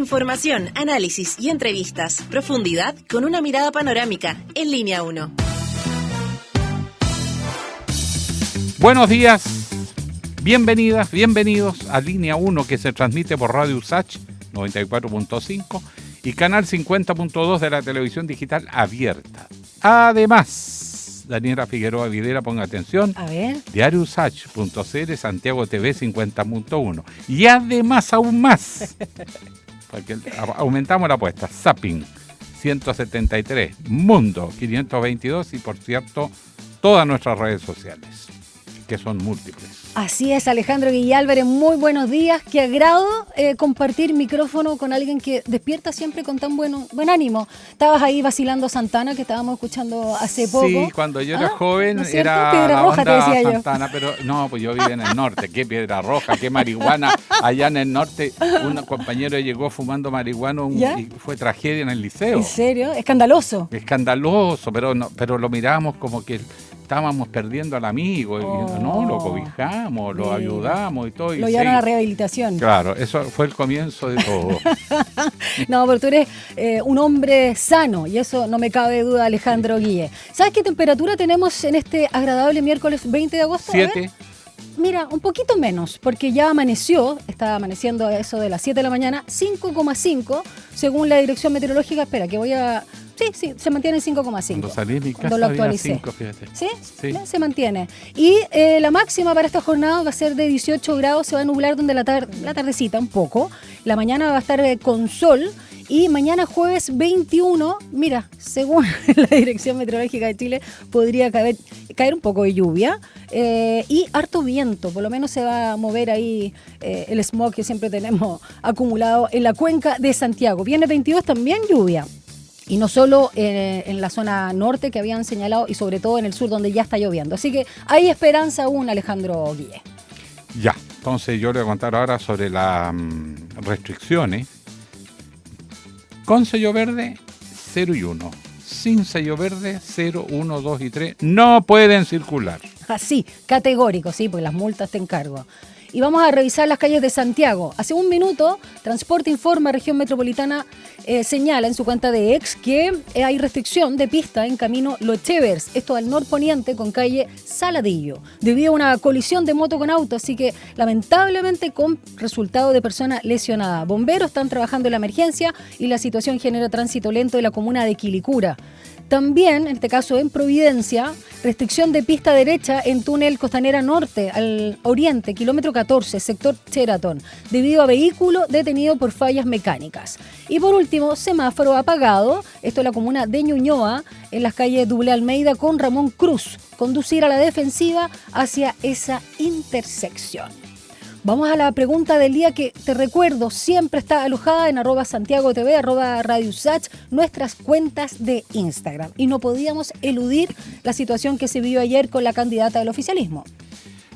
Información, análisis y entrevistas. Profundidad con una mirada panorámica. En Línea 1. Buenos días. Bienvenidas, bienvenidos a Línea 1, que se transmite por Radio USACH 94.5 y Canal 50.2 de la televisión digital abierta. Además, Daniela Figueroa Videra, ponga atención, a ver, diariousach.cl, Santiago TV 50.1. Y además, aún más, porque aumentamos la apuesta, Zapping 173, Mundo 522 y, por cierto, todas nuestras redes sociales, que son múltiples. Así es, Alejandro Guille Álvarez, muy buenos días. Qué agrado compartir micrófono con alguien que despierta siempre con tan buen ánimo. Estabas ahí vacilando Santana, que estábamos escuchando hace poco. Sí, cuando yo era joven, ¿no es era Piedra la Roja, onda te decía Santana, pero no, pues yo vivía en el norte. ¿Qué Piedra Roja? ¿Qué marihuana? Allá en el norte, un compañero llegó fumando marihuana y fue tragedia en el liceo. ¿En serio? Escandaloso. Escandaloso, pero lo mirábamos como que estábamos perdiendo al amigo, no, lo cobijamos, lo ayudamos y todo. Lo llevaron a la rehabilitación. Claro, eso fue el comienzo de todo. No, pero tú eres un hombre sano y eso no me cabe duda, Alejandro Guille. ¿Sabes qué temperatura tenemos en este agradable miércoles 20 de agosto? 7. Mira, un poquito menos, porque ya amaneció, está amaneciendo a eso de las 7 de la mañana, 5,5 según la dirección meteorológica. Espera, que voy a... Sí, se mantiene en 5,5. Cuando salí de mi casa lo había actualicé. 5, fíjate. ¿Sí? Se mantiene. Y la máxima para esta jornada va a ser de 18 grados, se va a nublar donde la tardecita un poco. La mañana va a estar con sol. Y mañana jueves 21, mira, según la Dirección Meteorológica de Chile, podría caer un poco de lluvia y harto viento. Por lo menos se va a mover ahí el smog que siempre tenemos acumulado en la cuenca de Santiago. Viene 22 también lluvia. Y no solo en la zona norte que habían señalado, y sobre todo en el sur donde ya está lloviendo. Así que hay esperanza aún, Alejandro Guille. Ya, entonces yo le voy a contar ahora sobre las restricciones. Con sello verde, 0 y 1. Sin sello verde, 0, 1, 2 y 3. No pueden circular. Así, categórico, sí, porque las multas te encargo. Y vamos a revisar las calles de Santiago. Hace un minuto, Transporte Informa, Región Metropolitana, señala en su cuenta de X que hay restricción de pista en camino Lochevers, esto al norponiente con calle Saladillo, debido a una colisión de moto con auto, así que lamentablemente con resultado de persona lesionada. Bomberos están trabajando en la emergencia y la situación genera tránsito lento en la comuna de Quilicura. También, en este caso en Providencia, restricción de pista derecha en túnel Costanera Norte al oriente, kilómetro 14, sector Cheratón, debido a vehículo detenido por fallas mecánicas. Y por último, semáforo apagado, esto es la comuna de Ñuñoa, en las calles Dublé Almeida con Ramón Cruz, conducir a la defensiva hacia esa intersección. Vamos a la pregunta del día que, te recuerdo, siempre está alojada en @SantiagoTV, @RadioUSACH, nuestras cuentas de Instagram. Y no podíamos eludir la situación que se vivió ayer con la candidata del oficialismo.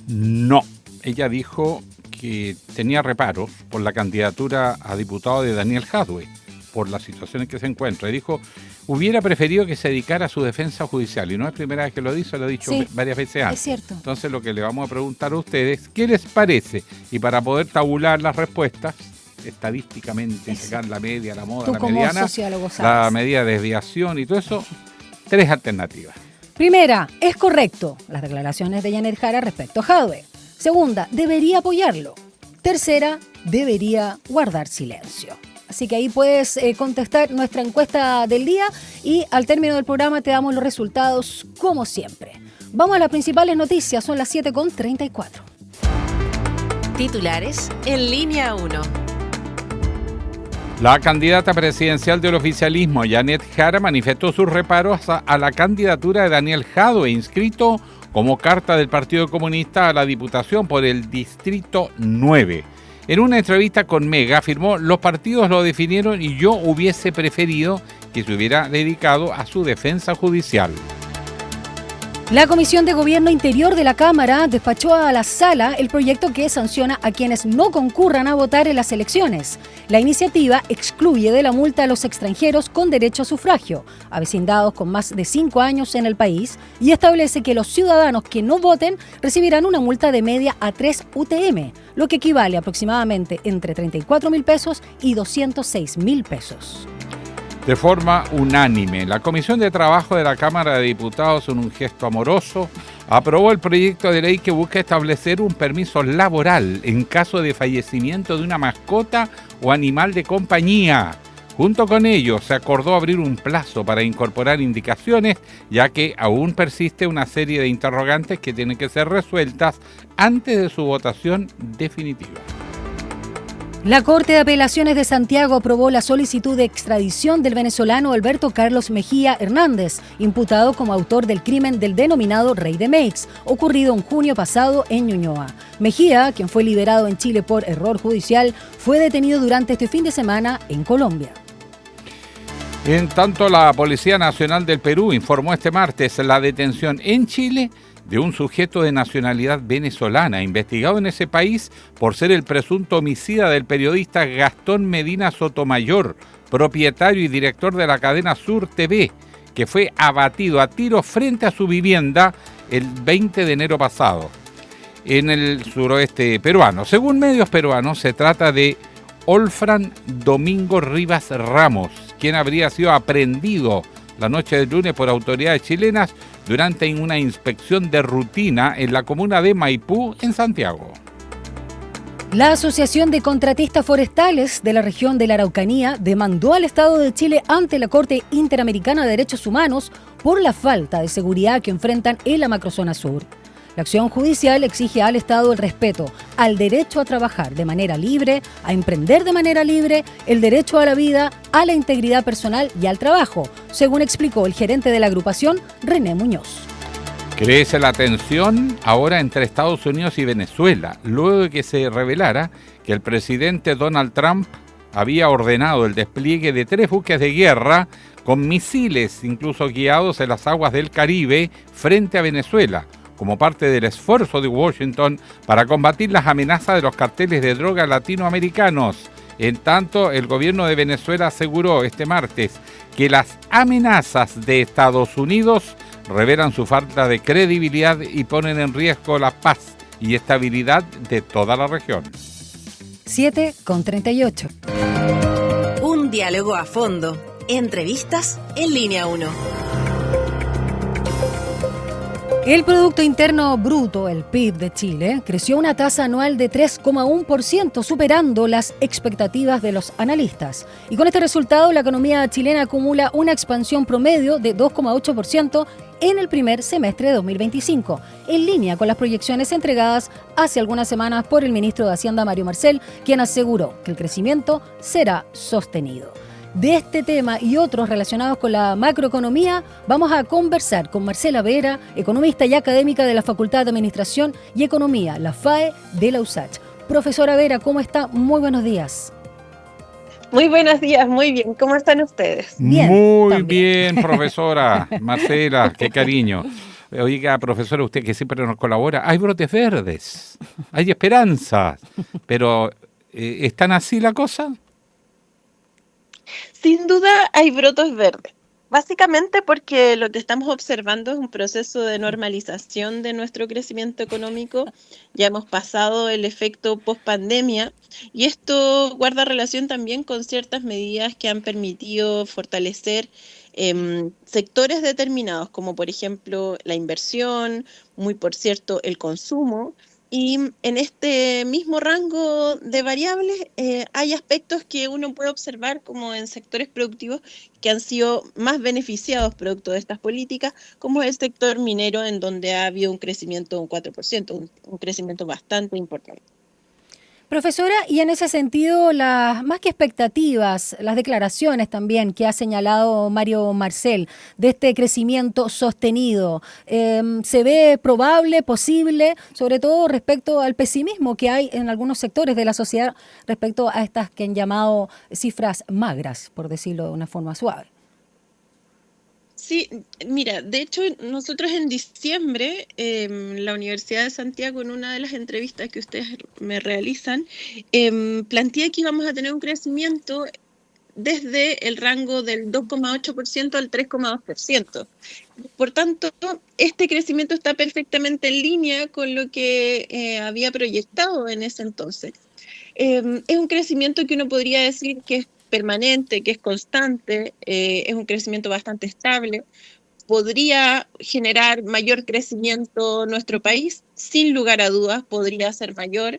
No, ella dijo que tenía reparos por la candidatura a diputado de Daniel Jadwe, por la situación en que se encuentra. Y dijo, hubiera preferido que se dedicara a su defensa judicial. Y no es primera vez que lo dice, lo ha dicho varias veces antes. Es cierto. Entonces lo que le vamos a preguntar a ustedes, ¿qué les parece? Y para poder tabular las respuestas, estadísticamente, sacar la media, la moda, tú la como mediana, sociólogo sabes. la medida de desviación y todo eso, 3 alternativas. Primera, es correcto las declaraciones de Janet Jara respecto a Jadwe. Segunda, debería apoyarlo. Tercera, debería guardar silencio. Así que ahí puedes contestar nuestra encuesta del día y al término del programa te damos los resultados como siempre. Vamos a las principales noticias, son las 7:34. Titulares en Línea 1. La candidata presidencial del oficialismo, Janet Jara, manifestó sus reparos a la candidatura de Daniel Jadwe, inscrito como carta del Partido Comunista a la Diputación por el Distrito 9. En una entrevista con Mega afirmó, los partidos lo definieron y yo hubiese preferido que se hubiera dedicado a su defensa judicial. La Comisión de Gobierno Interior de la Cámara despachó a la Sala el proyecto que sanciona a quienes no concurran a votar en las elecciones. La iniciativa excluye de la multa a los extranjeros con derecho a sufragio, avecindados con más de 5 años en el país, y establece que los ciudadanos que no voten recibirán una multa de media a 3 UTM, lo que equivale aproximadamente entre 34.000 pesos y 206.000 pesos. De forma unánime, la Comisión de Trabajo de la Cámara de Diputados, en un gesto amoroso, aprobó el proyecto de ley que busca establecer un permiso laboral en caso de fallecimiento de una mascota o animal de compañía. Junto con ello, se acordó abrir un plazo para incorporar indicaciones, ya que aún persiste una serie de interrogantes que tienen que ser resueltas antes de su votación definitiva. La Corte de Apelaciones de Santiago aprobó la solicitud de extradición del venezolano Alberto Carlos Mejía Hernández, imputado como autor del crimen del denominado Rey de Meix, ocurrido en junio pasado en Ñuñoa. Mejía, quien fue liberado en Chile por error judicial, fue detenido durante este fin de semana en Colombia. En tanto, la Policía Nacional del Perú informó este martes la detención en Chile de un sujeto de nacionalidad venezolana, investigado en ese país por ser el presunto homicida del periodista Gastón Medina Sotomayor, propietario y director de la cadena Sur TV, que fue abatido a tiros frente a su vivienda el 20 de enero pasado, en el suroeste peruano. Según medios peruanos, se trata de Olfran Domingo Rivas Ramos, quien habría sido aprehendido la noche del lunes por autoridades chilenas durante una inspección de rutina en la comuna de Maipú, en Santiago. La Asociación de Contratistas Forestales de la región de la Araucanía demandó al Estado de Chile ante la Corte Interamericana de Derechos Humanos por la falta de seguridad que enfrentan en la macrozona sur. La acción judicial exige al Estado el respeto al derecho a trabajar de manera libre, a emprender de manera libre, el derecho a la vida, a la integridad personal y al trabajo, según explicó el gerente de la agrupación, René Muñoz. Crece la tensión ahora entre Estados Unidos y Venezuela, luego de que se revelara que el presidente Donald Trump había ordenado el despliegue de 3 buques de guerra con misiles, incluso guiados en las aguas del Caribe, frente a Venezuela, como parte del esfuerzo de Washington para combatir las amenazas de los carteles de droga latinoamericanos. En tanto, el gobierno de Venezuela aseguró este martes que las amenazas de Estados Unidos revelan su falta de credibilidad y ponen en riesgo la paz y estabilidad de toda la región. 7:38. Un diálogo a fondo. Entrevistas en Línea 1. El Producto Interno Bruto, el PIB de Chile, creció una tasa anual de 3,1%, superando las expectativas de los analistas. Y con este resultado, la economía chilena acumula una expansión promedio de 2,8% en el primer semestre de 2025, en línea con las proyecciones entregadas hace algunas semanas por el ministro de Hacienda, Mario Marcel, quien aseguró que el crecimiento será sostenido. De este tema y otros relacionados con la macroeconomía, vamos a conversar con Marcela Vera, economista y académica de la Facultad de Administración y Economía, la FAE de la USACH. Profesora Vera, ¿cómo está? Muy buenos días. Muy buenos días, muy bien. ¿Cómo están ustedes? Bien, Muy también. bien, profesora Marcela, qué cariño. Oiga, profesora, usted que siempre nos colabora, hay brotes verdes, hay esperanzas, pero ¿están así la cosa? Sin duda hay brotes verdes. Básicamente porque lo que estamos observando es un proceso de normalización de nuestro crecimiento económico. Ya hemos pasado el efecto post-pandemia y esto guarda relación también con ciertas medidas que han permitido fortalecer sectores determinados, como por ejemplo la inversión, muy por cierto el consumo. Y en este mismo rango de variables hay aspectos que uno puede observar como en sectores productivos que han sido más beneficiados producto de estas políticas, como el sector minero, en donde ha habido un crecimiento de un 4%, un crecimiento bastante importante. Profesora, y en ese sentido, más que expectativas, las declaraciones también que ha señalado Mario Marcel de este crecimiento sostenido, ¿se ve probable, posible, sobre todo respecto al pesimismo que hay en algunos sectores de la sociedad respecto a estas que han llamado cifras magras, por decirlo de una forma suave? Sí, mira, de hecho nosotros en diciembre, la Universidad de Santiago, en una de las entrevistas que ustedes me realizan, planteé que íbamos a tener un crecimiento desde el rango del 2,8% al 3,2%. Por tanto, este crecimiento está perfectamente en línea con lo que había proyectado en ese entonces. Es un crecimiento que uno podría decir que es permanente, que es constante, es un crecimiento bastante estable. ¿Podría generar mayor crecimiento nuestro país? Sin lugar a dudas, podría ser mayor,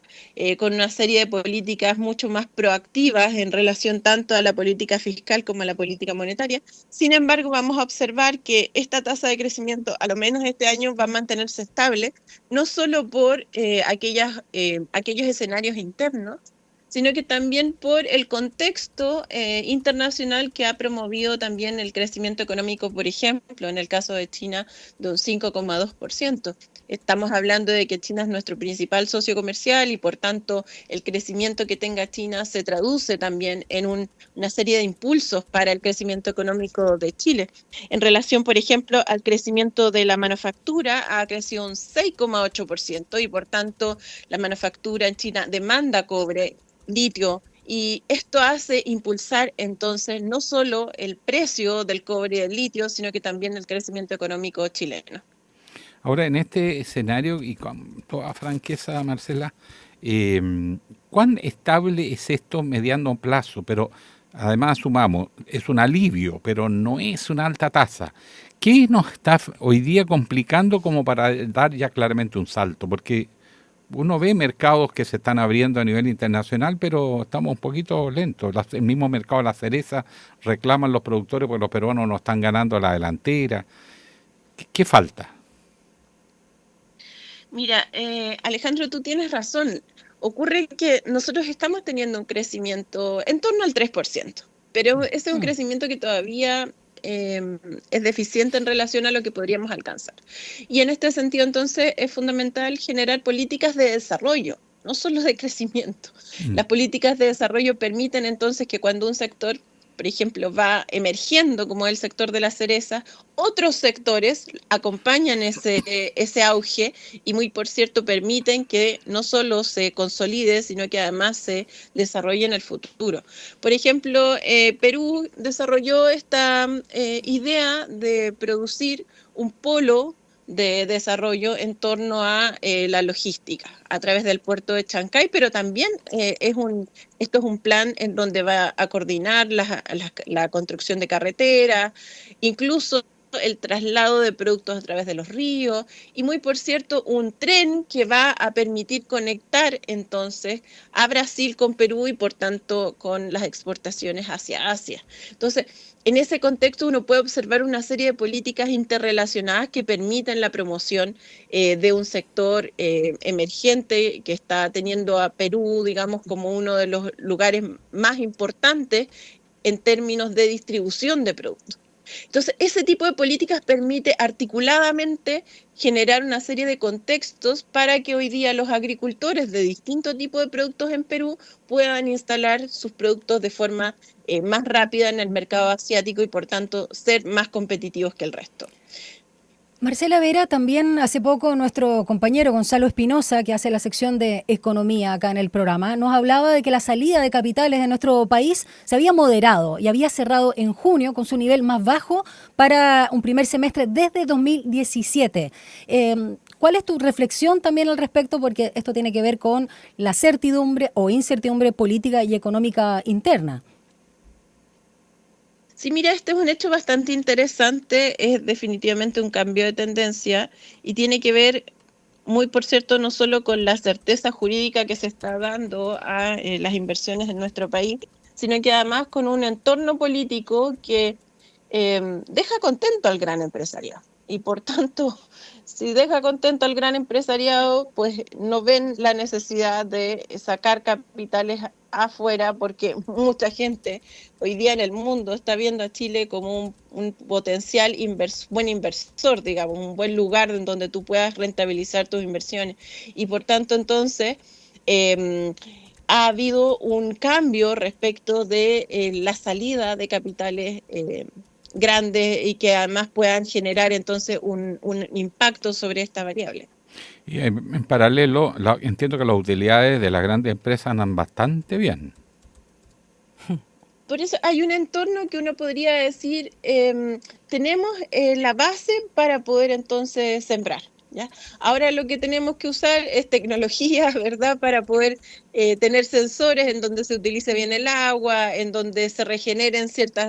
con una serie de políticas mucho más proactivas en relación tanto a la política fiscal como a la política monetaria. Sin embargo, vamos a observar que esta tasa de crecimiento, a lo menos este año, va a mantenerse estable, no solo por aquellos escenarios internos, sino que también por el contexto internacional que ha promovido también el crecimiento económico, por ejemplo, en el caso de China, de un 5,2%. Estamos hablando de que China es nuestro principal socio comercial y por tanto el crecimiento que tenga China se traduce también en una serie de impulsos para el crecimiento económico de Chile. En relación, por ejemplo, al crecimiento de la manufactura, ha crecido un 6,8% y por tanto la manufactura en China demanda cobre, litio, y esto hace impulsar entonces no solo el precio del cobre y del litio, sino que también el crecimiento económico chileno. Ahora, en este escenario, y con toda franqueza, Marcela, ¿cuán estable es esto mediano plazo? Pero además sumamos, es un alivio, pero no es una alta tasa. ¿Qué nos está hoy día complicando como para dar ya claramente un salto? Porque uno ve mercados que se están abriendo a nivel internacional, pero estamos un poquito lentos. El mismo mercado de la cereza reclaman los productores porque los peruanos no están ganando a la delantera. ¿Qué falta? Mira, Alejandro, tú tienes razón. Ocurre que nosotros estamos teniendo un crecimiento en torno al 3%, pero ese es un crecimiento que todavía es deficiente en relación a lo que podríamos alcanzar. Y en este sentido, entonces, es fundamental generar políticas de desarrollo, no solo de crecimiento. Las políticas de desarrollo permiten entonces que cuando un sector, por ejemplo, va emergiendo como el sector de la cereza, otros sectores acompañan ese auge y muy por cierto permiten que no solo se consolide, sino que además se desarrolle en el futuro. Por ejemplo, Perú desarrolló esta idea de producir un polo de desarrollo en torno a la logística a través del puerto de Chancay, pero también esto es un plan en donde va a coordinar la construcción de carreteras, incluso el traslado de productos a través de los ríos y muy por cierto un tren que va a permitir conectar entonces a Brasil con Perú y por tanto con las exportaciones hacia Asia. Entonces, en ese contexto uno puede observar una serie de políticas interrelacionadas que permiten la promoción de un sector emergente que está teniendo a Perú, digamos, como uno de los lugares más importantes en términos de distribución de productos. Entonces, ese tipo de políticas permite articuladamente generar una serie de contextos para que hoy día los agricultores de distintos tipos de productos en Perú puedan instalar sus productos de forma más rápida en el mercado asiático y por tanto ser más competitivos que el resto. Marcela Vera, también hace poco nuestro compañero Gonzalo Espinosa, que hace la sección de economía acá en el programa, nos hablaba de que la salida de capitales de nuestro país se había moderado y había cerrado en junio con su nivel más bajo para un primer semestre desde 2017. ¿Cuál es tu reflexión también al respecto? Porque esto tiene que ver con la certidumbre o incertidumbre política y económica interna. Sí, mira, este es un hecho bastante interesante, es definitivamente un cambio de tendencia y tiene que ver, muy por cierto, no solo con la certeza jurídica que se está dando a las inversiones en nuestro país, sino que además con un entorno político que deja contento al gran empresariado. Y por tanto, si deja contento al gran empresariado, pues no ven la necesidad de sacar capitales afuera, porque mucha gente hoy día en el mundo está viendo a Chile como un potencial buen inversor, digamos, un buen lugar en donde tú puedas rentabilizar tus inversiones. Y por tanto, entonces, ha habido un cambio respecto de la salida de capitales grandes y que además puedan generar entonces un impacto sobre esta variable. Y en paralelo, entiendo que las utilidades de las grandes empresas andan bastante bien. Por eso hay un entorno que uno podría decir, tenemos la base para poder entonces sembrar, ¿ya? Ahora lo que tenemos que usar es tecnología, ¿verdad? Para poder tener sensores en donde se utilice bien el agua, en donde se regeneren ciertos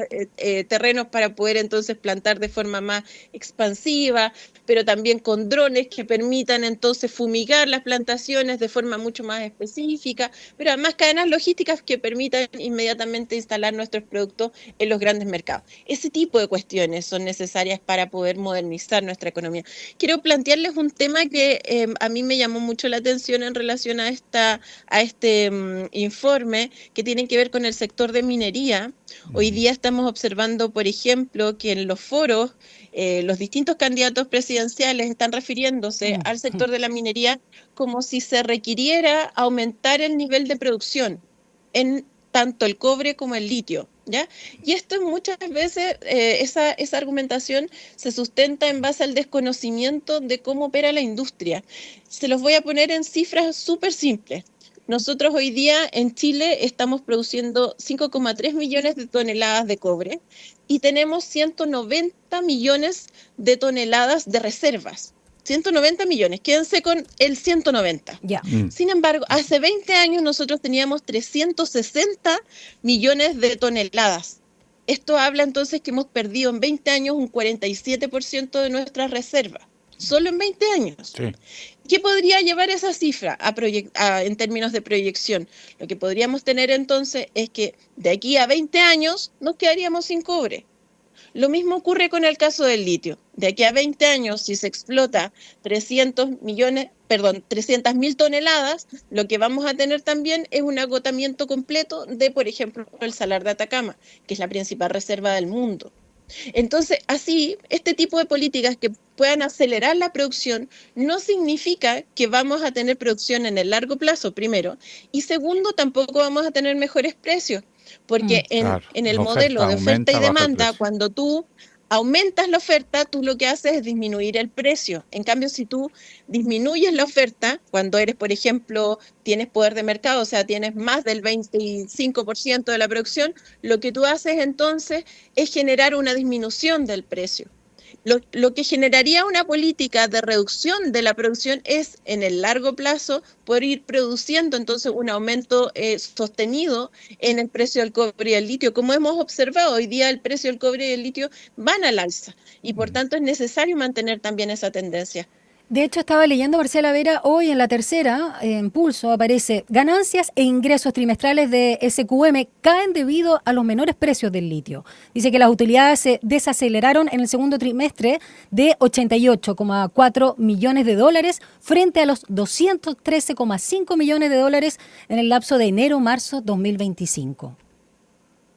terrenos para poder entonces plantar de forma más expansiva, pero también con drones que permitan entonces fumigar las plantaciones de forma mucho más específica, pero además cadenas logísticas que permitan inmediatamente instalar nuestros productos en los grandes mercados. Ese tipo de cuestiones son necesarias para poder modernizar nuestra economía. Quiero plantearles un tema que a mí me llamó mucho la atención en relación a este informe, que tiene que ver con el sector de minería. Hoy día estamos observando, por ejemplo, que en los foros los distintos candidatos presidenciales están refiriéndose al sector de la minería como si se requiriera aumentar el nivel de producción en tanto el cobre como el litio, ¿ya? Y esto muchas veces, esa argumentación se sustenta en base al desconocimiento de cómo opera la industria. Se los voy a poner en cifras súper simples. Nosotros hoy día en Chile estamos produciendo 5,3 millones de toneladas de cobre y tenemos 190 millones de toneladas de reservas. 190 millones, quédense con el 190. Ya. Sin embargo, hace 20 años nosotros teníamos 360 millones de toneladas. Esto habla entonces que hemos perdido en 20 años un 47% de nuestras reservas. Solo en 20 años. Sí. ¿Qué podría llevar esa cifra en términos de proyección? Lo que podríamos tener entonces es que de aquí a 20 años nos quedaríamos sin cobre. Lo mismo ocurre con el caso del litio. De aquí a 20 años, si se explota 300.000 toneladas, lo que vamos a tener también es un agotamiento completo de, por ejemplo, el Salar de Atacama, que es la principal reserva del mundo. Entonces, así, este tipo de políticas que puedan acelerar la producción no significa que vamos a tener producción en el largo plazo, primero, y segundo, tampoco vamos a tener mejores precios, porque en el modelo de oferta y demanda, cuando tú aumentas la oferta, tú lo que haces es disminuir el precio. En cambio, si tú disminuyes la oferta, cuando eres, por ejemplo, tienes poder de mercado, o sea, tienes más del 25% de la producción, lo que tú haces entonces es generar una disminución del precio. Lo que generaría una política de reducción de la producción es, en el largo plazo, poder ir produciendo entonces un aumento sostenido en el precio del cobre y el litio. Como hemos observado, hoy día el precio del cobre y el litio van al alza y por tanto es necesario mantener también esa tendencia. De hecho, estaba leyendo, Marcela Vera, hoy en la tercera, en Pulso, aparece: ganancias e ingresos trimestrales de SQM caen debido a los menores precios del litio. Dice que las utilidades se desaceleraron en el segundo trimestre de 88,4 millones de dólares frente a los 213,5 millones de dólares en el lapso de enero-marzo 2025.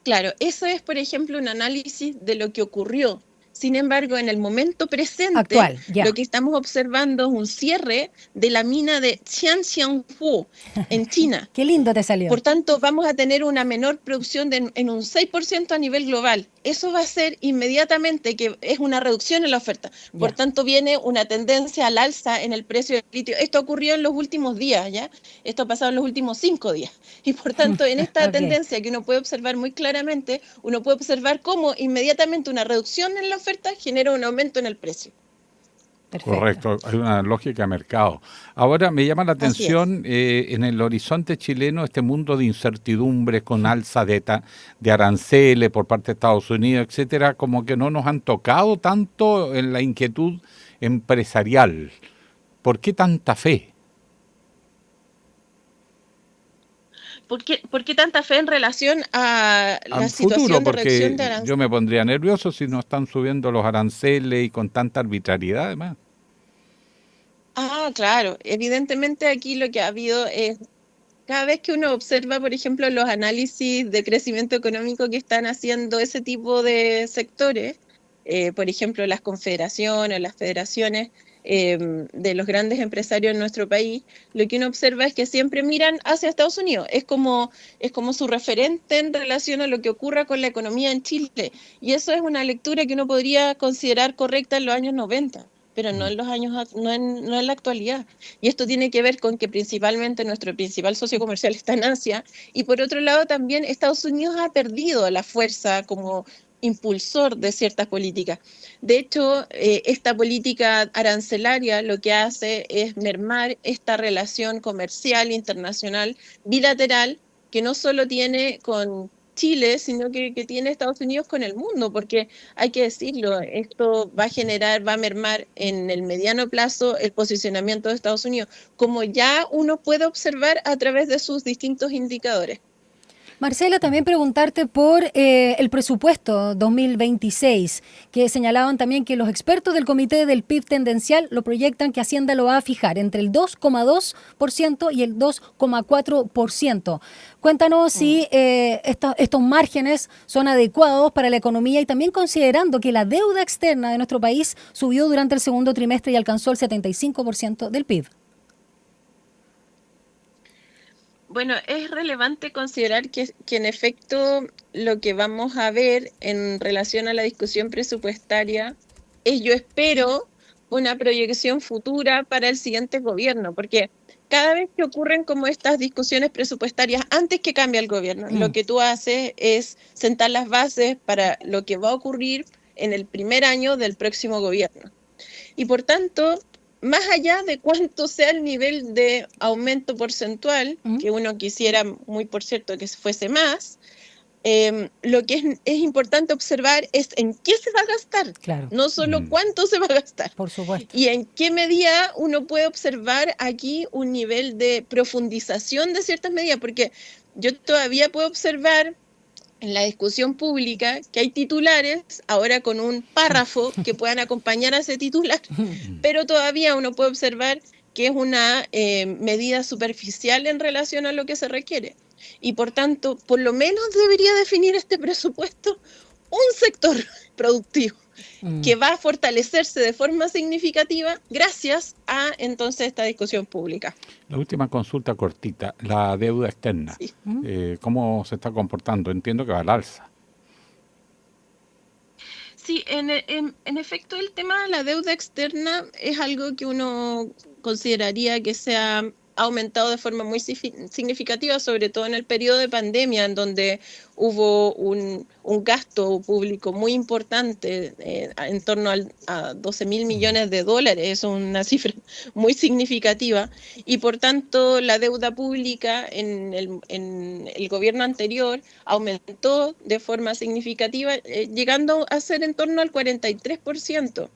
Claro, eso es, por ejemplo, un análisis de lo que ocurrió. Sin embargo, en el momento presente, actual, lo que estamos observando es un cierre de la mina de Qianxianghu en China. Qué lindo te salió. Por tanto, vamos a tener una menor producción en un 6% a nivel global. Eso va a ser inmediatamente que es una reducción en la oferta. Por tanto, viene una tendencia al alza en el precio del litio. Esto ocurrió en los últimos días, ¿ya? Esto ha pasado en los últimos 5 días. Y por tanto, en esta tendencia que uno puede observar muy claramente, uno puede observar cómo inmediatamente una reducción en la oferta genera un aumento en el precio. Perfecto. Correcto, hay una lógica de mercado. Ahora me llama la atención en el horizonte chileno este mundo de incertidumbres con alza de aranceles por parte de Estados Unidos, etcétera, como que no nos han tocado tanto en la inquietud empresarial. ¿Por qué tanta fe? ¿Por qué tanta fe en relación a la situación futuro, de reducción de porque yo me pondría nervioso si no están subiendo los aranceles y con tanta arbitrariedad además. Ah, claro. Evidentemente aquí lo que ha habido es, cada vez que uno observa, por ejemplo, los análisis de crecimiento económico que están haciendo ese tipo de sectores, por ejemplo, las confederaciones, las federaciones, de los grandes empresarios en nuestro país, lo que uno observa es que siempre miran hacia Estados Unidos. Es como su referente en relación a lo que ocurra con la economía en Chile. Y eso es una lectura que uno podría considerar correcta en los años 90, pero no en los años, no en la actualidad. Y esto tiene que ver con que principalmente nuestro principal socio comercial está en Asia, y por otro lado también Estados Unidos ha perdido la fuerza como impulsor de ciertas políticas. De hecho, esta política arancelaria lo que hace es mermar esta relación comercial internacional bilateral que no solo tiene con Chile, sino que tiene Estados Unidos con el mundo, porque hay que decirlo, esto va a mermar en el mediano plazo el posicionamiento de Estados Unidos, como ya uno puede observar a través de sus distintos indicadores. Marcela, también preguntarte por el presupuesto 2026, que señalaban también que los expertos del Comité del PIB Tendencial lo proyectan que Hacienda lo va a fijar entre el 2,2% y el 2,4%. Cuéntanos si estos márgenes son adecuados para la economía y también considerando que la deuda externa de nuestro país subió durante el segundo trimestre y alcanzó el 75% del PIB. Bueno, es relevante considerar que en efecto lo que vamos a ver en relación a la discusión presupuestaria es, yo espero, una proyección futura para el siguiente gobierno, porque cada vez que ocurren como estas discusiones presupuestarias, antes que cambie el gobierno, lo que tú haces es sentar las bases para lo que va a ocurrir en el primer año del próximo gobierno. Y por tanto, más allá de cuánto sea el nivel de aumento porcentual, que uno quisiera, muy por cierto, que fuese más, lo que es importante observar es en qué se va a gastar, claro. No solo cuánto se va a gastar. Por supuesto. Y en qué medida uno puede observar aquí un nivel de profundización de ciertas medidas, porque yo todavía puedo observar en la discusión pública que hay titulares ahora con un párrafo que puedan acompañar a ese titular, pero todavía uno puede observar que es una medida superficial en relación a lo que se requiere. Y por tanto, por lo menos debería definir este presupuesto un sector productivo que va a fortalecerse de forma significativa gracias a entonces esta discusión pública. La última consulta cortita, la deuda externa, sí. ¿Cómo se está comportando? Entiendo que va al alza. Sí, en efecto el tema de la deuda externa es algo que uno consideraría que se ha aumentado de forma muy significativa, sobre todo en el periodo de pandemia, en donde hubo un gasto público muy importante, en torno a 12.000 millones de dólares, es una cifra muy significativa, y por tanto la deuda pública en el gobierno anterior aumentó de forma significativa, llegando a ser en torno al 43%,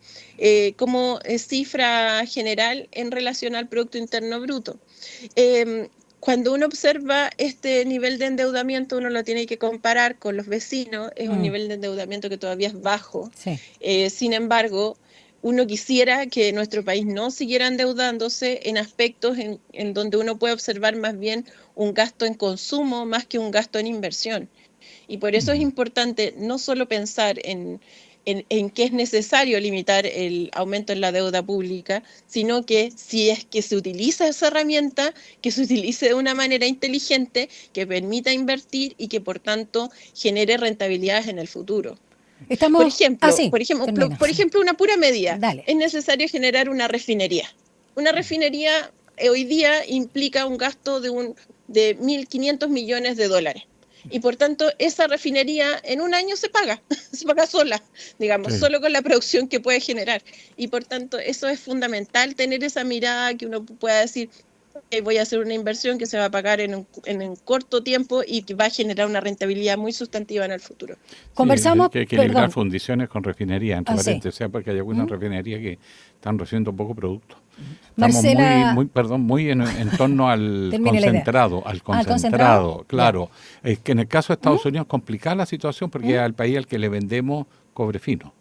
como cifra general en relación al Producto Interno Bruto. Cuando uno observa este nivel de endeudamiento, uno lo tiene que comparar con los vecinos, es un nivel de endeudamiento que todavía es bajo. Sí. Sin embargo, uno quisiera que nuestro país no siguiera endeudándose en aspectos en donde uno puede observar más bien un gasto en consumo más que un gasto en inversión. Y por eso es importante no solo pensar en que es necesario limitar el aumento en la deuda pública, sino que si es que se utiliza esa herramienta, que se utilice de una manera inteligente, que permita invertir y que por tanto genere rentabilidades en el futuro. Por ejemplo, una pura medida. Dale. Es necesario generar una refinería. Una refinería hoy día implica un gasto de 1.500 millones de dólares. Y por tanto, esa refinería en un año se paga sola, digamos, sí. Solo con la producción que puede generar. Y por tanto, eso es fundamental, tener esa mirada que uno pueda decir, voy a hacer una inversión que se va a pagar en un corto tiempo y que va a generar una rentabilidad muy sustantiva en el futuro. Conversamos, sí, hay que equilibrar fundiciones con refinerías, entre paréntesis, sí. Porque hay algunas refinerías que están recibiendo poco producto. Estamos Marcela, muy en torno al concentrado, claro. Es que en el caso de Estados Unidos es complicada la situación porque es al país al que le vendemos cobre fino.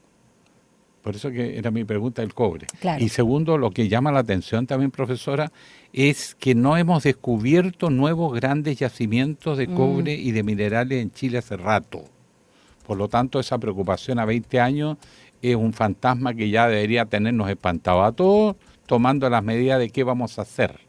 Por eso que era mi pregunta del cobre. Claro. Y segundo, lo que llama la atención también, profesora, es que no hemos descubierto nuevos grandes yacimientos de cobre y de minerales en Chile hace rato. Por lo tanto, esa preocupación a 20 años es un fantasma que ya debería tenernos espantados a todos, tomando las medidas de qué vamos a hacer.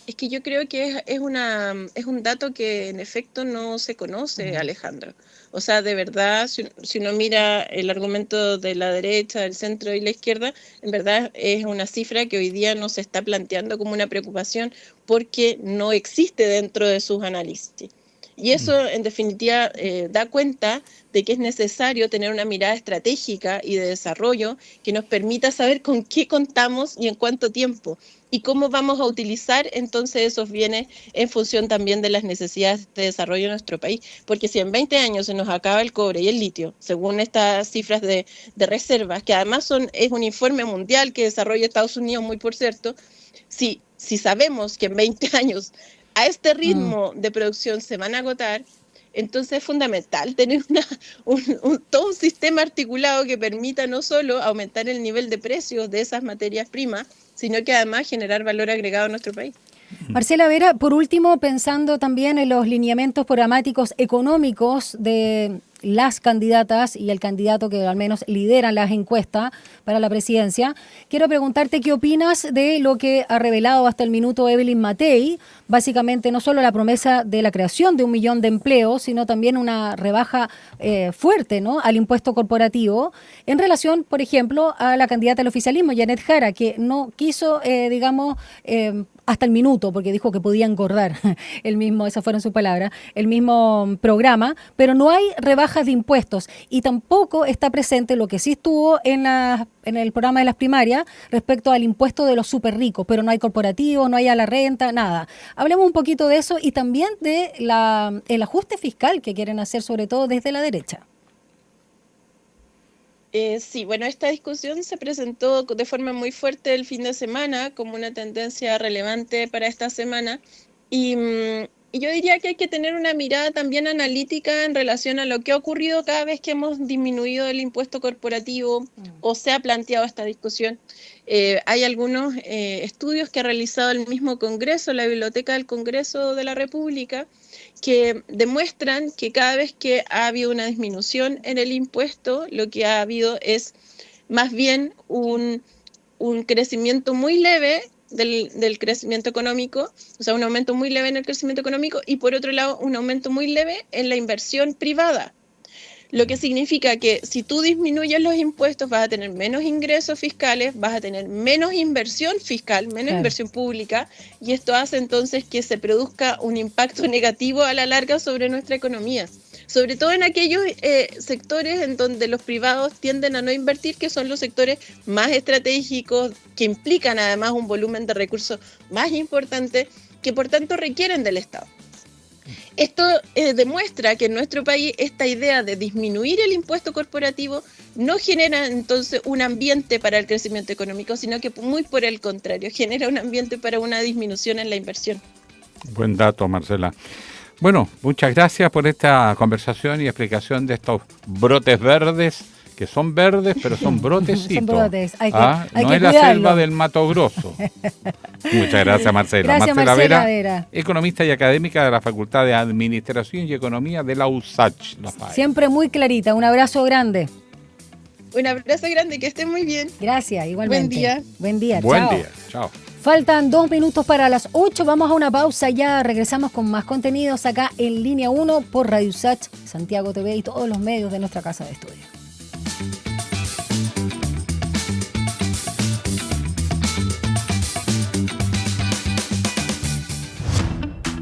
Es que yo creo que es un dato que en efecto no se conoce, Alejandro. O sea, de verdad, si uno mira el argumento de la derecha, del centro y la izquierda, en verdad es una cifra que hoy día no se está planteando como una preocupación porque no existe dentro de sus análisis. Y eso, en definitiva, da cuenta de que es necesario tener una mirada estratégica y de desarrollo que nos permita saber con qué contamos y en cuánto tiempo, y cómo vamos a utilizar entonces esos bienes en función también de las necesidades de desarrollo de nuestro país. Porque si en 20 años se nos acaba el cobre y el litio, según estas cifras de reservas, que además es un informe mundial que desarrolla Estados Unidos, muy por cierto, si sabemos que en 20 años a este ritmo de producción se van a agotar, entonces es fundamental tener todo un sistema articulado que permita no solo aumentar el nivel de precios de esas materias primas, sino que además generar valor agregado en nuestro país. Marcela Vera, por último, pensando también en los lineamientos programáticos económicos de las candidatas y el candidato que al menos lideran las encuestas para la presidencia, quiero preguntarte qué opinas de lo que ha revelado hasta el minuto Evelyn Matei, básicamente no solo la promesa de la creación de 1 millón de empleos, sino también una rebaja fuerte, ¿no?, al impuesto corporativo, en relación, por ejemplo, a la candidata al oficialismo, Janet Jara, que no quiso, hasta el minuto, porque dijo que podía engordar esas fueron sus palabras, el mismo programa, pero no hay rebajas de impuestos y tampoco está presente lo que sí estuvo en el programa de las primarias respecto al impuesto de los súper ricos, pero no hay corporativo, no hay a la renta, nada. Hablemos un poquito de eso y también de el ajuste fiscal que quieren hacer, sobre todo desde la derecha. Sí, bueno, esta discusión se presentó de forma muy fuerte el fin de semana como una tendencia relevante para esta semana y yo diría que hay que tener una mirada también analítica en relación a lo que ha ocurrido cada vez que hemos disminuido el impuesto corporativo o se ha planteado esta discusión. Hay algunos estudios que ha realizado el mismo Congreso, la Biblioteca del Congreso de la República, que demuestran que cada vez que ha habido una disminución en el impuesto, lo que ha habido es más bien un crecimiento muy leve del crecimiento económico, o sea, un aumento muy leve en el crecimiento económico y por otro lado un aumento muy leve en la inversión privada. Lo que significa que si tú disminuyes los impuestos vas a tener menos ingresos fiscales, vas a tener menos inversión fiscal, menos inversión pública, y esto hace entonces que se produzca un impacto negativo a la larga sobre nuestra economía. Sobre todo en aquellos sectores en donde los privados tienden a no invertir, que son los sectores más estratégicos, que implican además un volumen de recursos más importante, que por tanto requieren del Estado. Esto demuestra que en nuestro país esta idea de disminuir el impuesto corporativo no genera entonces un ambiente para el crecimiento económico, sino que muy por el contrario, genera un ambiente para una disminución en la inversión. Buen dato, Marcela. Bueno, muchas gracias por esta conversación y explicación de estos brotes verdes, que son verdes, pero son brotecitos. Son brotes, hay que no es cuidarlo. La selva del Mato Grosso. Muchas gracias, Marcela. Gracias, Marcela Vera, economista y académica de la Facultad de Administración y Economía de la USACH. Siempre muy clarita. Un abrazo grande. Un abrazo grande, que estén muy bien. Gracias, igualmente. Buen día. Buen día, Buen día, chao. Faltan 2 minutos para las 8. Vamos a una pausa. Ya regresamos con más contenidos acá en Línea 1 por Radio USACH, Santiago TV y todos los medios de nuestra casa de estudio.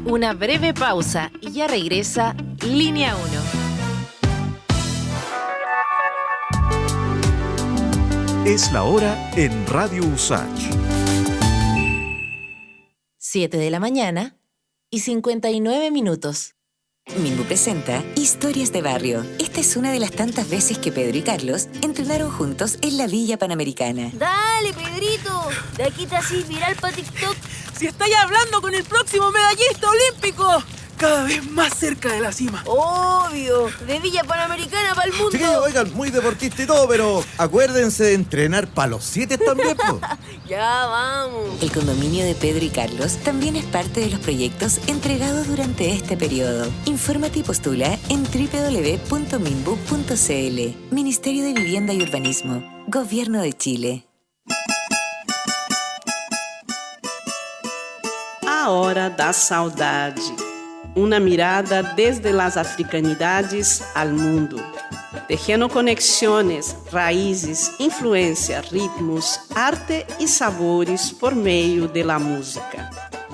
Una breve pausa y ya regresa Línea 1. Es la hora en Radio USACH. 7 de la mañana y 59 minutos. Minbu presenta Historias de Barrio. Esta es una de las tantas veces que Pedro y Carlos entrenaron juntos en la Villa Panamericana. ¡Dale, Pedrito! De aquí te haces viral para TikTok. Si estáis hablando con el próximo medallista olímpico. cada vez más cerca de la cima. Obvio, de Villa Panamericana para el mundo. Chiquillos, oigan, muy deportista y todo, pero acuérdense de entrenar para los 7 también, po. Ya vamos. El condominio de Pedro y Carlos también es parte de los proyectos entregados durante este periodo. Infórmate y postula en www.minbu.cl. Ministerio de Vivienda y Urbanismo. Gobierno de Chile. A Hora da Saudade. Uma mirada desde las africanidades al mundo. Tejendo conexiones, raízes, influência, ritmos, arte y sabores por meio de la música.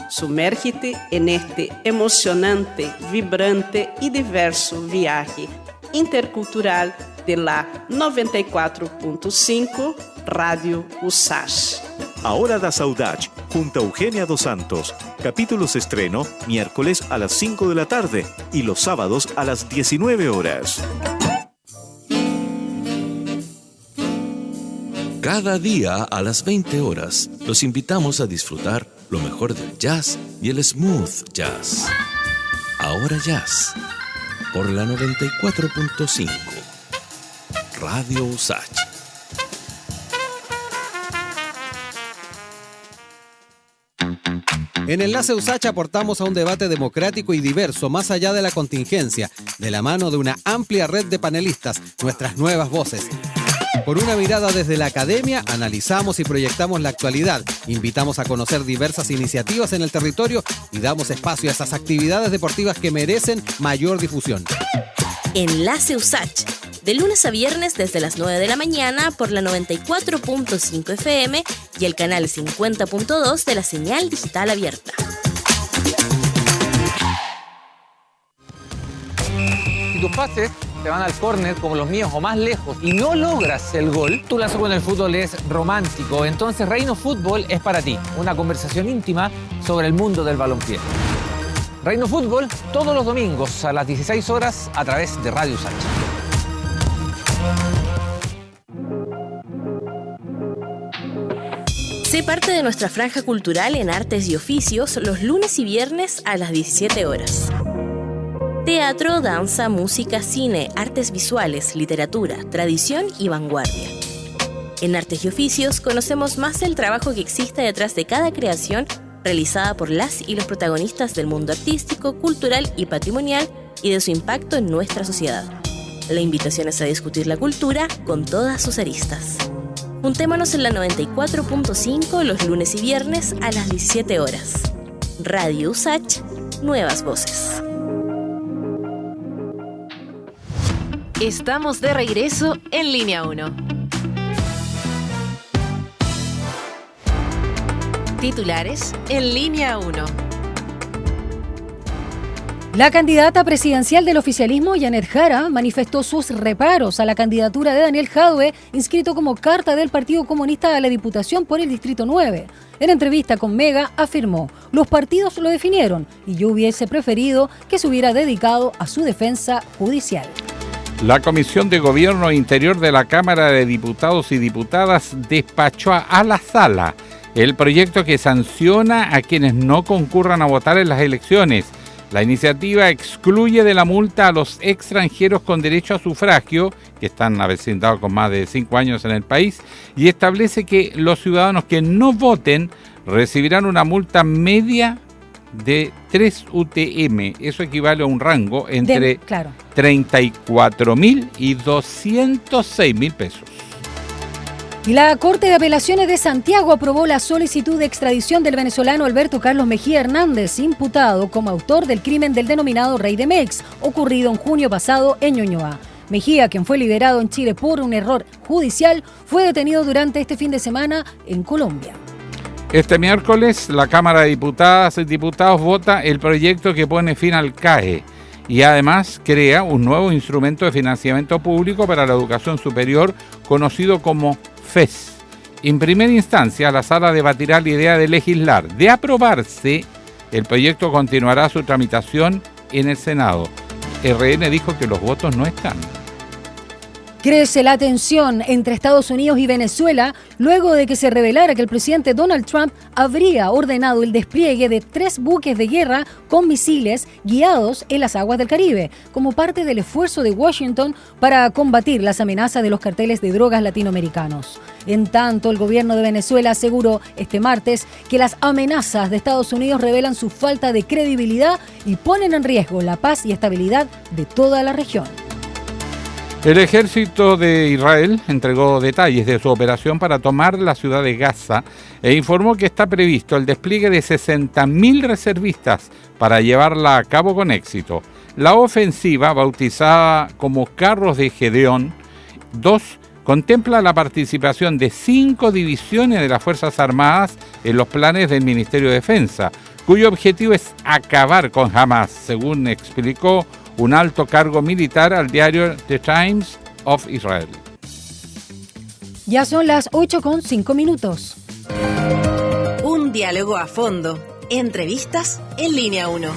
Sumérgete en este emocionante, vibrante y diverso viaje intercultural de la 94.5 Radio USACH. A Hora da Saudade, junto a Eugenia Dos Santos. Capítulos estreno miércoles a las 5 de la tarde y los sábados a las 19 horas. Cada día a las 20 horas los invitamos a disfrutar lo mejor del jazz y el smooth jazz. Ahora Jazz, por la 94.5 Radio USACH. En Enlace USACH aportamos a un debate democrático y diverso más allá de la contingencia, de la mano de una amplia red de panelistas, nuestras nuevas voces. Con una mirada desde la academia, analizamos y proyectamos la actualidad, invitamos a conocer diversas iniciativas en el territorio y damos espacio a esas actividades deportivas que merecen mayor difusión. Enlace USACH, de lunes a viernes desde las 9 de la mañana por la 94.5 FM y el canal 50.2 de la señal digital abierta. Si tus pases te van al córner como los míos o más lejos y no logras el gol, tu lazo con el fútbol es romántico. Entonces Reino Fútbol es para ti. Una conversación íntima sobre el mundo del balompié. Reino Fútbol todos los domingos a las 16 horas a través de Radio USACH. Sé parte de nuestra franja cultural en artes y oficios los lunes y viernes a las 17 horas. Teatro, danza, música, cine, artes visuales, literatura, tradición y vanguardia. En Artes y Oficios conocemos más del trabajo que existe detrás de cada creación realizada por las y los protagonistas del mundo artístico, cultural y patrimonial y de su impacto en nuestra sociedad. La invitación es a discutir la cultura con todas sus aristas. Juntémonos en la 94.5 los lunes y viernes a las 17 horas. Radio USACH, nuevas voces. Estamos de regreso en Línea 1. Titulares en Línea 1. La candidata presidencial del oficialismo, Janet Jara, manifestó sus reparos a la candidatura de Daniel Jadue, inscrito como carta del Partido Comunista a la Diputación por el Distrito 9. En entrevista con Mega, afirmó: los partidos lo definieron y yo hubiese preferido que se hubiera dedicado a su defensa judicial. La Comisión de Gobierno e Interior de la Cámara de Diputados y Diputadas despachó a la sala el proyecto que sanciona a quienes no concurran a votar en las elecciones. La iniciativa excluye de la multa a los extranjeros con derecho a sufragio, que están avecindados con más de 5 años en el país, y establece que los ciudadanos que no voten recibirán una multa media de 3 UTM. Eso equivale a un rango entre 34.000 y 206.000 pesos. Y la Corte de Apelaciones de Santiago aprobó la solicitud de extradición del venezolano Alberto Carlos Mejía Hernández, imputado como autor del crimen del denominado Rey de Mex, ocurrido en junio pasado en Ñuñoa. Mejía, quien fue liberado en Chile por un error judicial, fue detenido durante este fin de semana en Colombia. Este miércoles, la Cámara de Diputadas y Diputados vota el proyecto que pone fin al CAE y además crea un nuevo instrumento de financiamiento público para la educación superior conocido como FES. En primera instancia, la sala debatirá la idea de legislar. De aprobarse, el proyecto continuará su tramitación en el Senado. RN dijo que los votos no están. Crece la tensión entre Estados Unidos y Venezuela luego de que se revelara que el presidente Donald Trump habría ordenado el despliegue de 3 buques de guerra con misiles guiados en las aguas del Caribe, como parte del esfuerzo de Washington para combatir las amenazas de los carteles de drogas latinoamericanos. En tanto, el gobierno de Venezuela aseguró este martes que las amenazas de Estados Unidos revelan su falta de credibilidad y ponen en riesgo la paz y estabilidad de toda la región. El ejército de Israel entregó detalles de su operación para tomar la ciudad de Gaza e informó que está previsto el despliegue de 60.000 reservistas para llevarla a cabo con éxito. La ofensiva, bautizada como Carros de Gedeón 2, contempla la participación de 5 divisiones de las Fuerzas Armadas en los planes del Ministerio de Defensa, cuyo objetivo es acabar con Hamas, según explicó un alto cargo militar al diario The Times of Israel. Ya son las 8:05. Un diálogo a fondo. Entrevistas en Línea 1.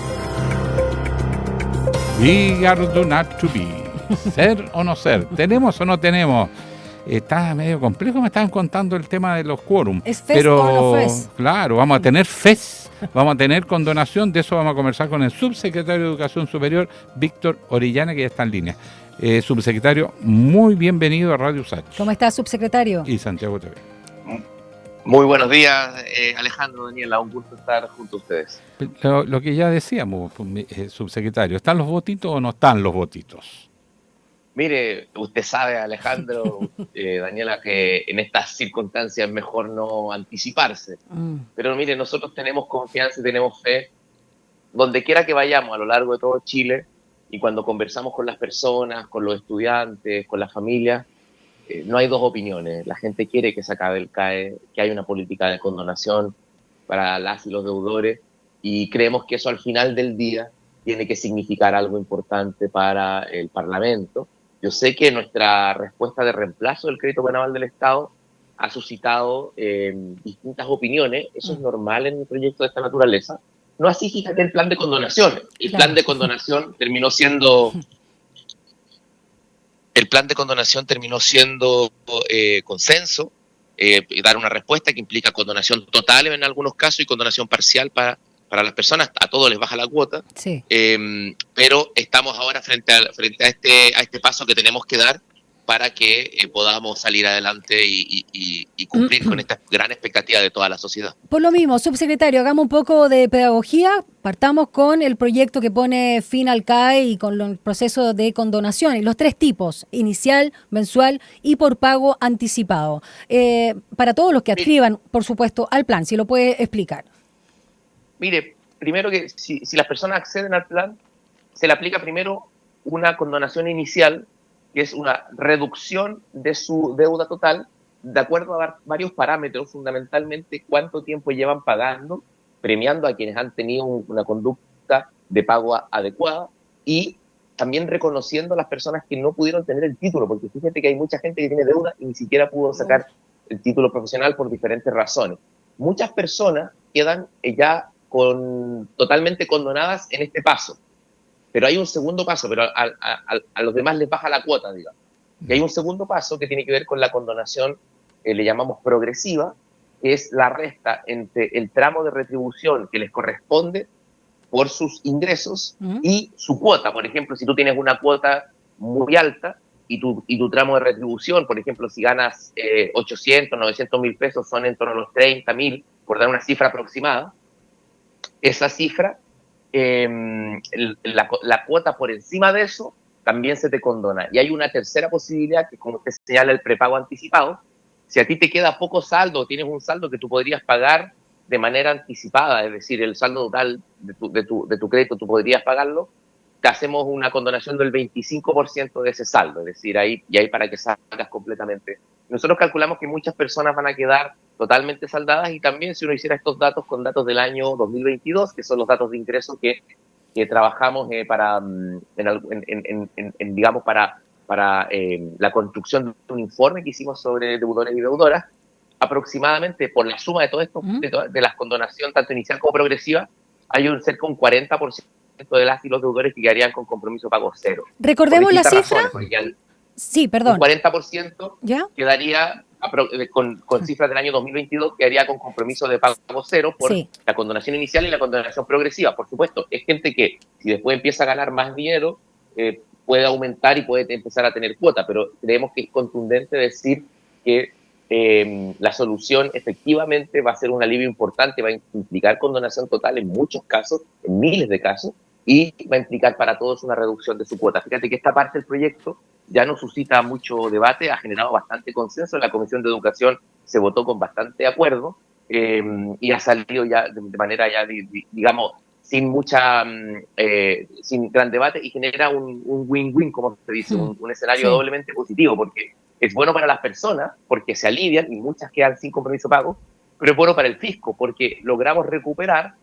Be or not to be. Ser o no ser. ¿Tenemos o no tenemos? Está medio complejo, me estaban contando el tema de los quórum. ¿Es FES o no FES? Claro, vamos a tener FES, vamos a tener condonación, de eso vamos a conversar con el subsecretario de Educación Superior, Víctor Orellana, que ya está en línea. Subsecretario, muy bienvenido a Radio USACH. ¿Cómo está, subsecretario? Y Santiago TV. Muy buenos días, Alejandro, Daniela, un gusto estar junto a ustedes. Lo que ya decíamos, subsecretario, ¿están los votitos o no están los votitos? Mire, usted sabe, Alejandro, Daniela, que en estas circunstancias es mejor no anticiparse. Pero mire, nosotros tenemos confianza y tenemos fe donde quiera que vayamos a lo largo de todo Chile, y cuando conversamos con las personas, con los estudiantes, con las familias, no hay dos opiniones. La gente quiere que se acabe el CAE, que haya una política de condonación para las y los deudores, y creemos que eso al final del día tiene que significar algo importante para el Parlamento. Yo sé que nuestra respuesta de reemplazo del crédito penal del Estado ha suscitado distintas opiniones. Eso es normal en un proyecto de esta naturaleza. No así, fíjate, el plan de condonación. El plan de condonación terminó siendo... El plan de condonación terminó siendo consenso, dar una respuesta que implica condonación total en algunos casos y condonación parcial para las personas. A todos les baja la cuota, sí. Pero estamos ahora frente a este paso que tenemos que dar para que podamos salir adelante y cumplir con esta gran expectativa de toda la sociedad. Por lo mismo, subsecretario, hagamos un poco de pedagogía. Partamos con el proyecto que pone fin al CAE y con el proceso de condonación. Y los 3 tipos, inicial, mensual y por pago anticipado. Para todos los que adscriban, por supuesto, al plan, si lo puede explicar. Mire, primero que si las personas acceden al plan, se le aplica primero una condonación inicial, que es una reducción de su deuda total, de acuerdo a varios parámetros, fundamentalmente cuánto tiempo llevan pagando, premiando a quienes han tenido una conducta de pago adecuada, y también reconociendo a las personas que no pudieron tener el título, porque fíjate que hay mucha gente que tiene deuda y ni siquiera pudo sacar el título profesional por diferentes razones. Muchas personas quedan ya totalmente condonadas en este paso. Pero hay un segundo paso, pero a los demás les baja la cuota, digamos. Y hay un segundo paso que tiene que ver con la condonación, le llamamos progresiva, que es la resta entre el tramo de retribución que les corresponde por sus ingresos y su cuota. Por ejemplo, si tú tienes una cuota muy alta y tu tramo de retribución, por ejemplo, si ganas 800, 900 mil pesos, son en torno a los 30 mil, por dar una cifra aproximada, esa cifra, la cuota por encima de eso también se te condona. Y hay una tercera posibilidad, que como te señala el prepago anticipado, si a ti te queda poco saldo, tienes un saldo que tú podrías pagar de manera anticipada, es decir, el saldo total de tu crédito tú podrías pagarlo, te hacemos una condonación del 25% de ese saldo, es decir, ahí para que salgas completamente. Nosotros calculamos que muchas personas van a quedar totalmente saldadas, y también si uno hiciera estos datos con datos del año 2022, que son los datos de ingreso que trabajamos para la construcción de un informe que hicimos sobre deudores y deudoras, aproximadamente por la suma de todo esto, de las condonación tanto inicial como progresiva, hay cerca de un 40% de las y los deudores que quedarían con compromiso pago cero. Recordemos la cifra. Sí, perdón. Un 40% ¿Ya? quedaría con cifras del año 2022, quedaría con compromiso de pago cero por la condonación inicial y la condonación progresiva. Por supuesto, es gente que si después empieza a ganar más dinero, puede aumentar y puede empezar a tener cuota, pero creemos que es contundente decir que la solución efectivamente va a ser un alivio importante, va a implicar condonación total en muchos casos, en miles de casos, y va a implicar para todos una reducción de su cuota. Fíjate que esta parte del proyecto ya no suscita mucho debate, ha generado bastante consenso. En la Comisión de Educación se votó con bastante acuerdo y ha salido ya de manera ya, digamos, sin gran debate, y genera un win-win, como se dice, un escenario doblemente positivo, porque es bueno para las personas, porque se alivian y muchas quedan sin compromiso pago, pero es bueno para el fisco, porque logramos recuperar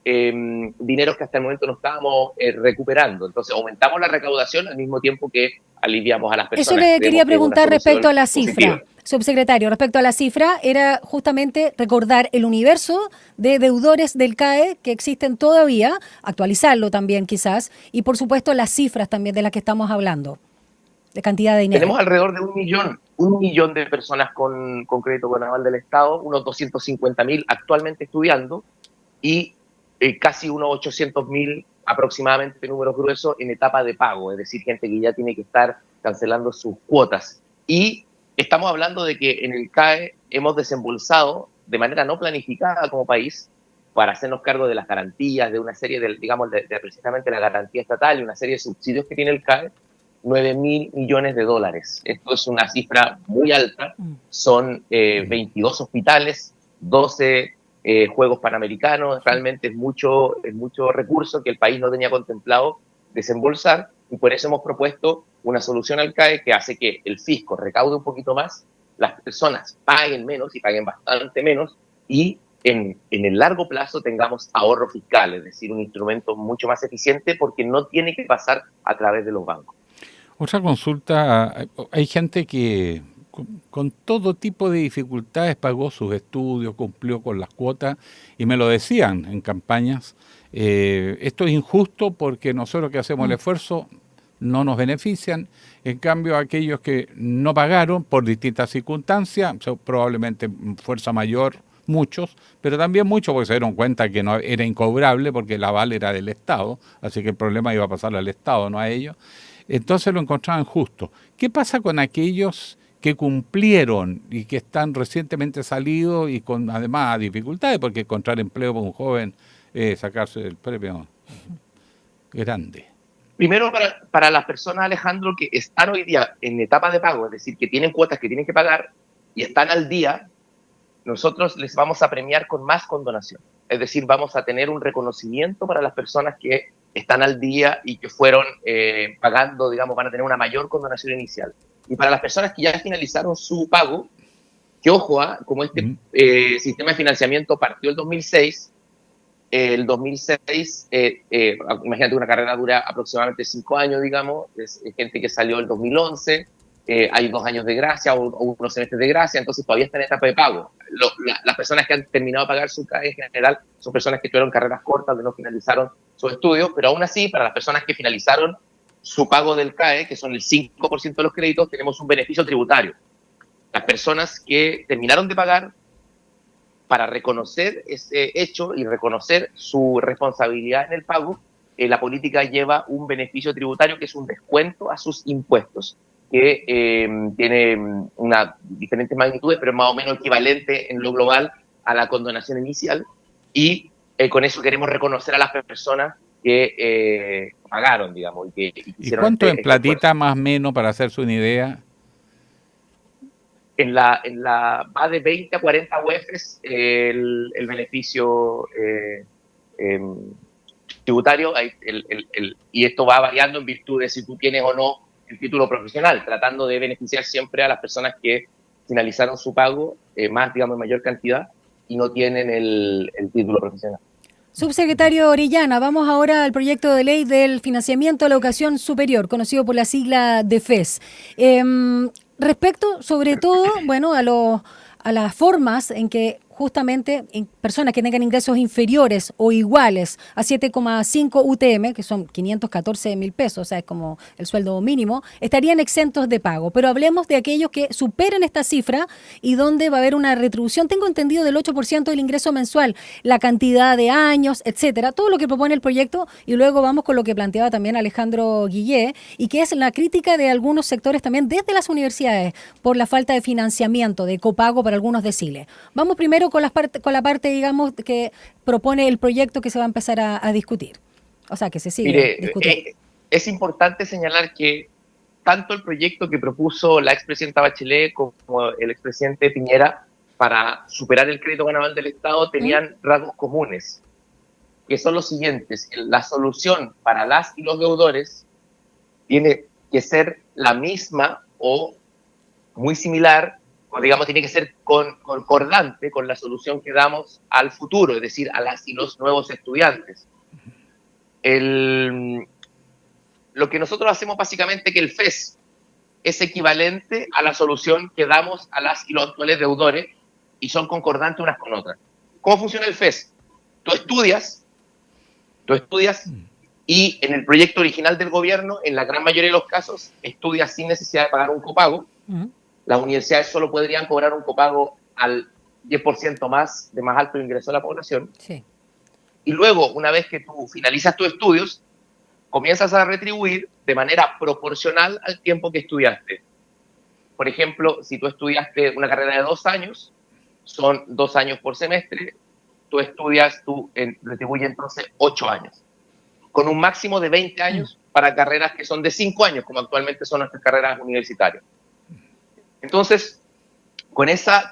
dineros que hasta el momento no estábamos recuperando. Entonces aumentamos la recaudación al mismo tiempo que aliviamos a las personas. Eso le quería preguntar respecto a la positiva. cifra, subsecretario, respecto a la cifra, era justamente recordar el universo de deudores del CAE que existen todavía, actualizarlo también quizás, y por supuesto las cifras también de las que estamos hablando, de cantidad de dinero. Tenemos alrededor de un millón de personas con crédito con aval del Estado, unos 250.000 actualmente estudiando, y casi unos 800.000 aproximadamente, números gruesos, en etapa de pago, es decir, gente que ya tiene que estar cancelando sus cuotas. Y estamos hablando de que en el CAE hemos desembolsado de manera no planificada como país, para hacernos cargo de las garantías, de una serie de, digamos, de precisamente la garantía estatal y una serie de subsidios que tiene el CAE, $9.000 millones. Esto es una cifra muy alta, son 22 hospitales, 12 Juegos Panamericanos, realmente es mucho recurso que el país no tenía contemplado desembolsar, y por eso hemos propuesto una solución al CAE que hace que el fisco recaude un poquito más, las personas paguen menos y paguen bastante menos, y en el largo plazo tengamos ahorro fiscal, es decir, un instrumento mucho más eficiente porque no tiene que pasar a través de los bancos. Otra consulta, hay gente que con todo tipo de dificultades pagó sus estudios, cumplió con las cuotas, y me lo decían en campañas, esto es injusto porque nosotros que hacemos el esfuerzo no nos benefician, en cambio aquellos que no pagaron por distintas circunstancias, probablemente fuerza mayor, muchos, pero también muchos porque se dieron cuenta que no era incobrable porque el aval era del Estado, así que el problema iba a pasar al Estado, no a ellos. Entonces lo encontraban justo. ¿Qué pasa con aquellos que cumplieron y que están recientemente salidos y con además dificultades, porque encontrar empleo para un joven, sacarse el premio grande? Primero, para las personas, Alejandro, que están hoy día en etapa de pago, es decir, que tienen cuotas que tienen que pagar y están al día, nosotros les vamos a premiar con más condonación. Es decir, vamos a tener un reconocimiento para las personas que están al día y que fueron pagando, digamos, van a tener una mayor condonación inicial. Y para las personas que ya finalizaron su pago, que ojo, como este sistema de financiamiento partió el 2006, imagínate, una carrera dura aproximadamente 5 años, digamos, es gente que salió el 2011, hay 2 años de gracia o unos semestres de gracia, entonces todavía está en etapa de pago. Las personas que han terminado de pagar su CAE en general son personas que tuvieron carreras cortas, que no finalizaron sus estudios, pero aún así, para las personas que finalizaron su pago del CAE, que son el 5% de los créditos, tenemos un beneficio tributario. Las personas que terminaron de pagar, para reconocer ese hecho y reconocer su responsabilidad en el pago, la política lleva un beneficio tributario que es un descuento a sus impuestos, que tiene diferentes magnitudes, pero más o menos equivalente en lo global a la condonación inicial, y con eso queremos reconocer a las personas que pagaron, digamos. ¿Y cuánto en platita más o menos, para hacerse una idea? Va de 20 a 40 UFs el beneficio tributario, y esto va variando en virtud de si tú tienes o no el título profesional, tratando de beneficiar siempre a las personas que finalizaron su pago, más, digamos, en mayor cantidad, y no tienen el título profesional. Subsecretario Orellana, vamos ahora al proyecto de ley del financiamiento a la educación superior, conocido por la sigla DEFES. Respecto, sobre todo, bueno, a las formas en que justamente personas que tengan ingresos inferiores o iguales a 7,5 UTM, que son 514.000 pesos, o sea, es como el sueldo mínimo, estarían exentos de pago. Pero hablemos de aquellos que superen esta cifra y donde va a haber una retribución, tengo entendido, del 8% del ingreso mensual, la cantidad de años, etcétera, todo lo que propone el proyecto, y luego vamos con lo que planteaba también Alejandro Guillé, y que es la crítica de algunos sectores también desde las universidades por la falta de financiamiento, de copago para algunos deciles. Vamos primero con la parte, digamos, que propone el proyecto que se va a empezar a discutir. O sea, que se sigue discutiendo. Es importante señalar que tanto el proyecto que propuso la expresidenta Bachelet como el expresidente Piñera para superar el crédito ganador del Estado tenían rasgos comunes, que son los siguientes. La solución para las y los deudores tiene que ser la misma o muy similar, o digamos tiene que ser concordante con la solución que damos al futuro, es decir, a las y los nuevos estudiantes. Lo que nosotros hacemos básicamente es que el FES es equivalente a la solución que damos a las y los actuales deudores y son concordantes unas con otras. ¿Cómo funciona el FES? Tú estudias y en el proyecto original del gobierno, en la gran mayoría de los casos, estudias sin necesidad de pagar un copago. Las universidades solo podrían cobrar un copago al 10% más de más alto ingreso de la población. Sí. Y luego, una vez que tú finalizas tus estudios, comienzas a retribuir de manera proporcional al tiempo que estudiaste. Por ejemplo, si tú estudiaste una carrera de 2 años, son 2 años por semestre, tú retribuyes entonces 8 años, con un máximo de 20 años para carreras que son de 5 años, como actualmente son nuestras carreras universitarias. Entonces, con esa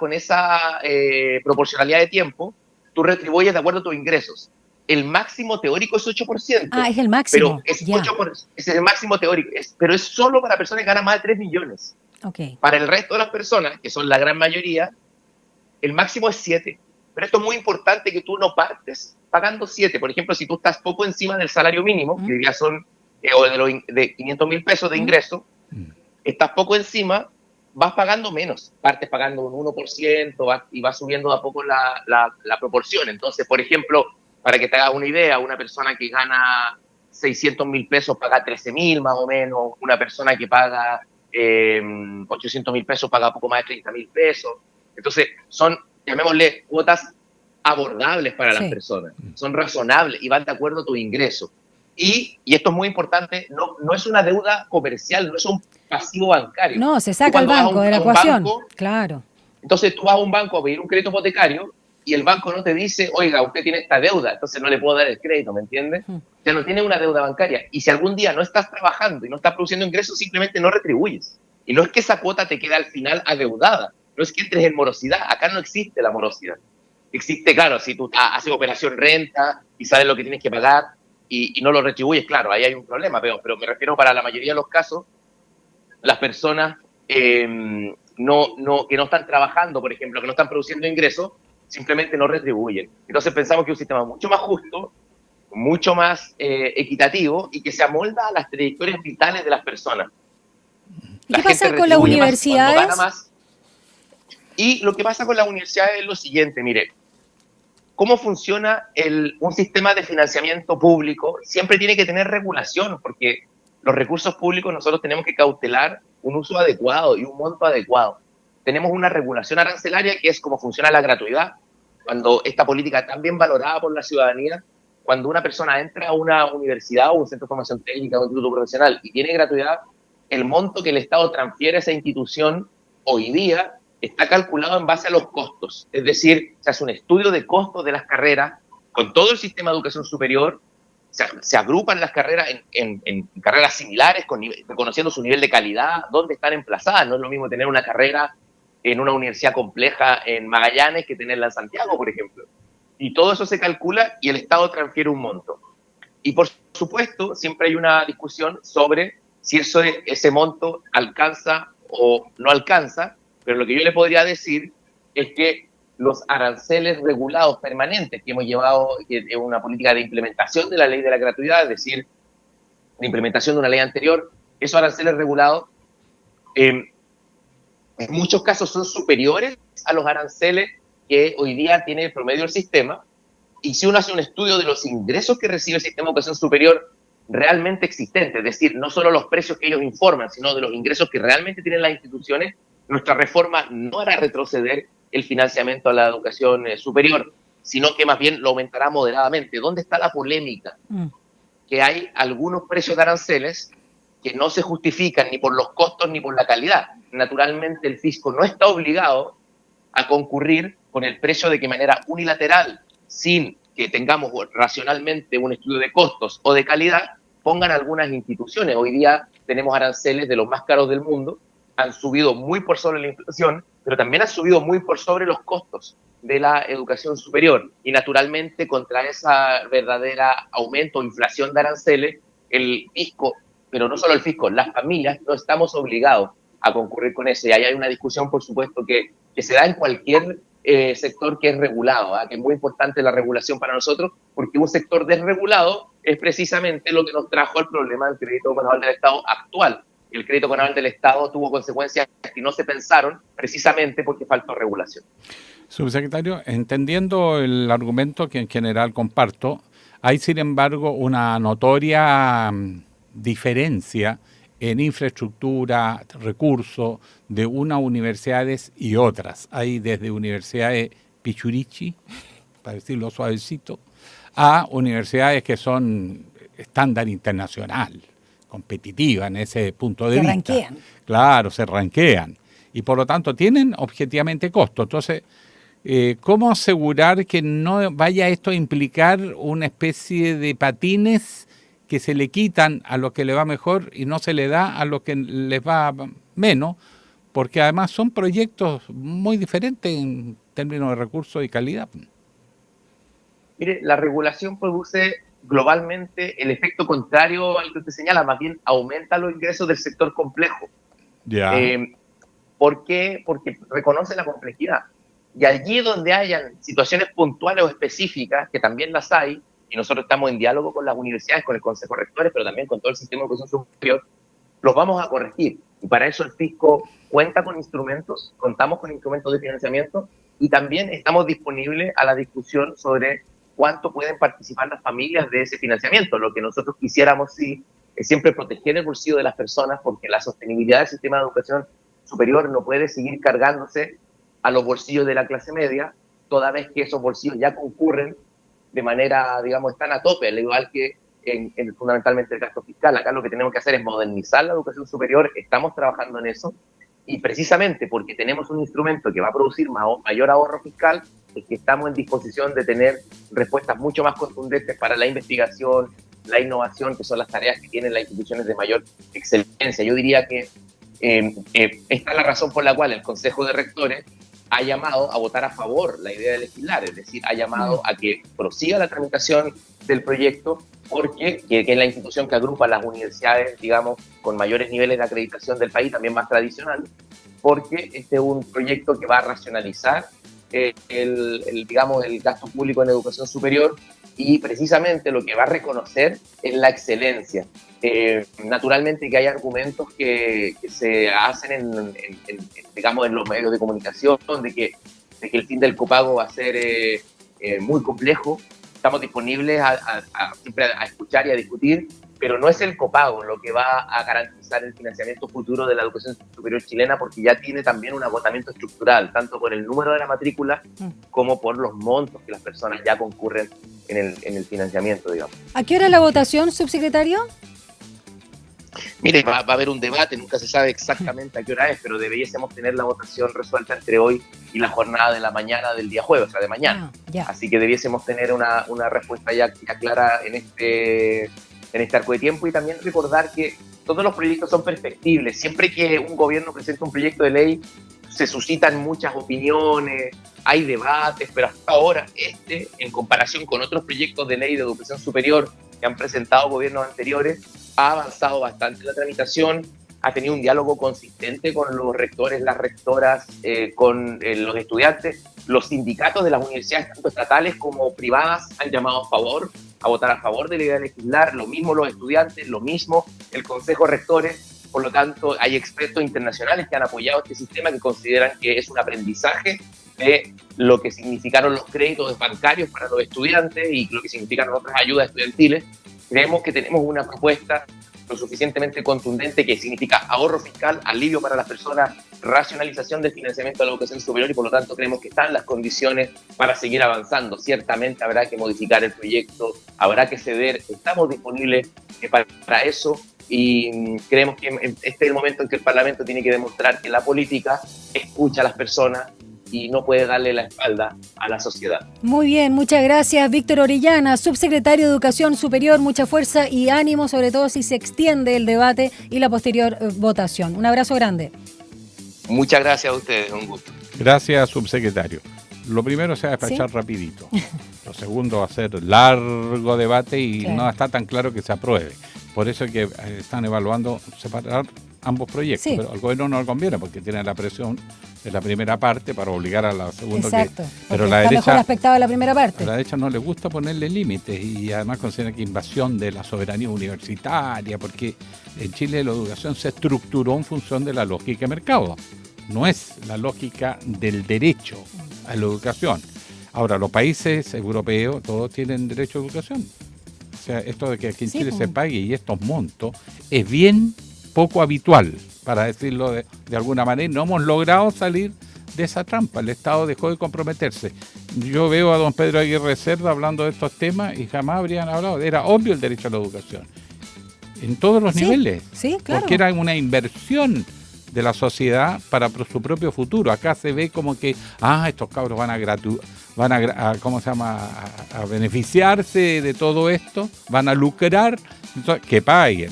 proporcionalidad de tiempo, tú retribuyes de acuerdo a tus ingresos. El máximo teórico es 8%. Ah, es el máximo. Pero es el máximo teórico, pero es solo para personas que ganan más de 3 millones. Okay. Para el resto de las personas, que son la gran mayoría, el máximo es 7. Pero esto es muy importante que tú no partes pagando 7. Por ejemplo, si tú estás poco encima del salario mínimo, que ya son de 500.000 pesos de ingreso, estás poco encima, vas pagando menos. Partes pagando un 1% y vas subiendo de a poco la proporción. Entonces, por ejemplo, para que te hagas una idea, una persona que gana 600.000 pesos paga 13.000 más o menos, una persona que paga 800.000 pesos paga poco más de 30.000 pesos. Entonces, son, llamémosle, cuotas abordables para las personas, son razonables y van de acuerdo a tu ingreso. Y esto es muy importante, no es una deuda comercial, no es un pasivo bancario. No, se saca el banco de la ecuación. Claro. Entonces tú vas a un banco a pedir un crédito hipotecario y el banco no te dice, oiga, usted tiene esta deuda, entonces no le puedo dar el crédito, ¿me entiendes? Ya no tiene una deuda bancaria. Y si algún día no estás trabajando y no estás produciendo ingresos, simplemente no retribuyes. Y no es que esa cuota te quede al final adeudada, no es que entres en morosidad, acá no existe la morosidad. Existe, claro, si tú haces operación renta y sabes lo que tienes que pagar y no lo retribuyes, claro, ahí hay un problema, pero me refiero para la mayoría de los casos, las personas que no están trabajando, por ejemplo, que no están produciendo ingresos, simplemente no retribuyen. Entonces pensamos que es un sistema mucho más justo, mucho más equitativo y que se amolda a las trayectorias vitales de las personas. ¿Y qué pasa con las universidades? Y lo que pasa con las universidades es lo siguiente, mire, ¿cómo funciona un sistema de financiamiento público? Siempre tiene que tener regulación, porque los recursos públicos nosotros tenemos que cautelar un uso adecuado y un monto adecuado. Tenemos una regulación arancelaria que es como funciona la gratuidad, cuando esta política tan bien valorada por la ciudadanía, cuando una persona entra a una universidad o un centro de formación técnica o un instituto profesional y tiene gratuidad, el monto que el Estado transfiere a esa institución hoy día está calculado en base a los costos. Es decir, se hace un estudio de costos de las carreras con todo el sistema de educación superior, se agrupan las carreras en carreras similares, reconociendo su nivel de calidad, dónde están emplazadas. No es lo mismo tener una carrera en una universidad compleja en Magallanes que tenerla en Santiago, por ejemplo. Y todo eso se calcula y el Estado transfiere un monto. Y por supuesto, siempre hay una discusión sobre si ese monto alcanza o no alcanza, pero lo que yo le podría decir es que los aranceles regulados permanentes que hemos llevado en una política de implementación de la ley de la gratuidad, es decir, de implementación de una ley anterior, esos aranceles regulados en muchos casos son superiores a los aranceles que hoy día tiene el promedio del sistema, y si uno hace un estudio de los ingresos que recibe el sistema de educación superior realmente existente, es decir, no solo los precios que ellos informan, sino de los ingresos que realmente tienen las instituciones, nuestra reforma no hará retroceder el financiamiento a la educación superior, sino que más bien lo aumentará moderadamente. ¿Dónde está la polémica? Que hay algunos precios de aranceles que no se justifican ni por los costos ni por la calidad. Naturalmente el fisco no está obligado a concurrir con el precio de que manera unilateral, sin que tengamos racionalmente un estudio de costos o de calidad, pongan algunas instituciones. Hoy día tenemos aranceles de los más caros del mundo, han subido muy por sobre la inflación, pero también han subido muy por sobre los costos de la educación superior. Y naturalmente contra esa verdadera aumento o inflación de aranceles, el fisco, pero no solo el fisco, las familias no estamos obligados a concurrir con eso. Y ahí hay una discusión, por supuesto, que se da en cualquier sector que es regulado, que es muy importante la regulación para nosotros, porque un sector desregulado es precisamente lo que nos trajo al problema del crédito conaval del Estado actual. El crédito conaval del Estado tuvo consecuencias que no se pensaron precisamente porque faltó regulación. Subsecretario, entendiendo el argumento que en general comparto, hay sin embargo una notoria diferencia en infraestructura, recursos de unas universidades y otras. Hay desde universidades pichurichi, para decirlo suavecito, a universidades que son estándar internacional, competitiva en ese punto de vista. Se ranquean. Claro, se ranquean. Y por lo tanto tienen objetivamente costo. Entonces, ¿cómo asegurar que no vaya esto a implicar una especie de patines que se le quitan a lo que le va mejor y no se le da a lo que les va menos? Porque además son proyectos muy diferentes en términos de recursos y calidad. Mire, la regulación produce globalmente el efecto contrario al que usted señala, más bien aumenta los ingresos del sector complejo. Ya. ¿Por qué? Porque reconoce la complejidad. Y allí donde hayan situaciones puntuales o específicas, que también las hay, y nosotros estamos en diálogo con las universidades, con el Consejo de Rectores, pero también con todo el sistema de educación superior, los vamos a corregir. Y para eso el fisco cuenta con instrumentos, contamos con instrumentos de financiamiento, y también estamos disponibles a la discusión sobre cuánto pueden participar las familias de ese financiamiento. Lo que nosotros quisiéramos, sí, es siempre proteger el bolsillo de las personas, porque la sostenibilidad del sistema de educación superior no puede seguir cargándose a los bolsillos de la clase media, toda vez que esos bolsillos ya concurren de manera, digamos, están a tope, al igual que en fundamentalmente el gasto fiscal. Acá lo que tenemos que hacer es modernizar la educación superior, estamos trabajando en eso, y precisamente porque tenemos un instrumento que va a producir mayor ahorro fiscal, es que estamos en disposición de tener respuestas mucho más contundentes para la investigación, la innovación, que son las tareas que tienen las instituciones de mayor excelencia. Yo diría que esta es la razón por la cual el Consejo de Rectores ha llamado a votar a favor la idea de legislar, es decir, ha llamado a que prosiga la tramitación del proyecto, porque que es la institución que agrupa las universidades, digamos, con mayores niveles de acreditación del país, también más tradicional, porque este es un proyecto que va a racionalizar digamos, el gasto público en educación superior, y precisamente lo que va a reconocer es la excelencia. Naturalmente que hay argumentos que se hacen digamos, en los medios de comunicación de que el fin del copago va a ser muy complejo. Estamos disponibles siempre a escuchar y a discutir, pero no es el copago lo que va a garantizar el financiamiento futuro de la educación superior chilena, porque ya tiene también un agotamiento estructural, tanto por el número de la matrícula como por los montos que las personas ya concurren en el financiamiento, digamos. ¿A qué hora es la votación, subsecretario? Mire, va a haber un debate, nunca se sabe exactamente a qué hora es, pero deberíamos tener la votación resuelta entre hoy y la jornada de la mañana del día jueves, o sea, de mañana. Así que debiésemos tener una respuesta ya clara en este arco de tiempo, y también recordar que todos los proyectos son perfectibles. Siempre que un gobierno presenta un proyecto de ley, se suscitan muchas opiniones, hay debates, pero hasta ahora en comparación con otros proyectos de ley de educación superior que han presentado gobiernos anteriores, ha avanzado bastante la tramitación, ha tenido un diálogo consistente con los rectores, las rectoras, con los estudiantes. Los sindicatos de las universidades, tanto estatales como privadas, han llamado a votar a favor de la idea de legislar, lo mismo los estudiantes, lo mismo el Consejo de Rectores. Por lo tanto, hay expertos internacionales que han apoyado este sistema, que consideran que es un aprendizaje de lo que significaron los créditos bancarios para los estudiantes y lo que significaron otras ayudas estudiantiles. Creemos que tenemos una propuesta lo suficientemente contundente que significa ahorro fiscal, alivio para las personas, racionalización del financiamiento de la educación superior y por lo tanto creemos que están las condiciones para seguir avanzando. Ciertamente habrá que modificar el proyecto, habrá que ceder, estamos disponibles para eso y creemos que este es el momento en que el Parlamento tiene que demostrar que la política escucha a las personas y no puede darle la espalda a la sociedad. Muy bien, muchas gracias, Víctor Orellana, subsecretario de Educación Superior. Mucha fuerza y ánimo, sobre todo si se extiende el debate y la posterior votación. Un abrazo grande. Muchas gracias a ustedes, un gusto. Gracias, subsecretario. Lo primero se va a despachar rapidito. Lo segundo va a ser largo debate y no está tan claro que se apruebe. Por eso es que están evaluando separar ambos proyectos, pero al gobierno no le conviene porque tiene la presión de la primera parte para obligar a la segunda. Exacto, pero la derecha, mejor aspectada la primera parte. A la derecha no le gusta ponerle límites y además considera que invasión de la soberanía universitaria, porque en Chile la educación se estructuró en función de la lógica de mercado, no es la lógica del derecho a la educación. Ahora, los países europeos todos tienen derecho a educación. O sea, esto de que aquí en Chile se pague y estos montos es bien poco habitual, para decirlo de alguna manera. No hemos logrado salir de esa trampa. El Estado dejó de comprometerse. Yo veo a don Pedro Aguirre Cerda hablando de estos temas y jamás habrían hablado. Era obvio el derecho a la educación. En todos los niveles. Sí, claro. Porque era una inversión de la sociedad para su propio futuro. Acá se ve como que, estos cabros van a beneficiarse de todo esto, van a lucrar, entonces, que paguen.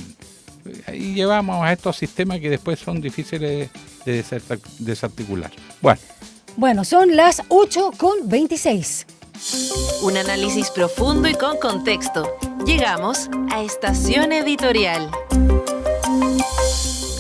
Y llevamos a estos sistemas que después son difíciles de desarticular. Bueno, son las 8:26. Un análisis profundo y con contexto. Llegamos a Estación Editorial.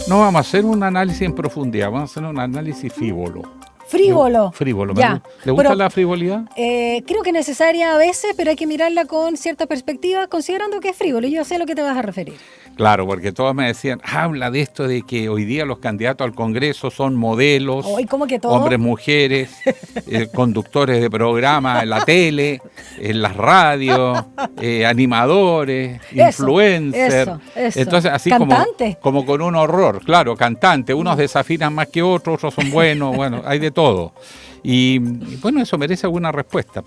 No vamos a hacer un análisis en profundidad, vamos a hacer un análisis frívolo. Frívolo. Ya. ¿Le gusta la frivolidad? Creo que es necesaria a veces, pero hay que mirarla con cierta perspectiva, considerando que es frívolo. Yo sé a lo que te vas a referir. Claro, porque todos me decían, habla de esto de que hoy día los candidatos al Congreso son modelos, ¿cómo que todo? Hombres, mujeres, conductores de programas en la tele, en las radios, animadores, influencers. Eso. Entonces, así como con un horror. Claro, cantante, unos desafinan más que otros, otros son buenos, bueno, hay de todo. Y bueno, eso merece alguna respuesta.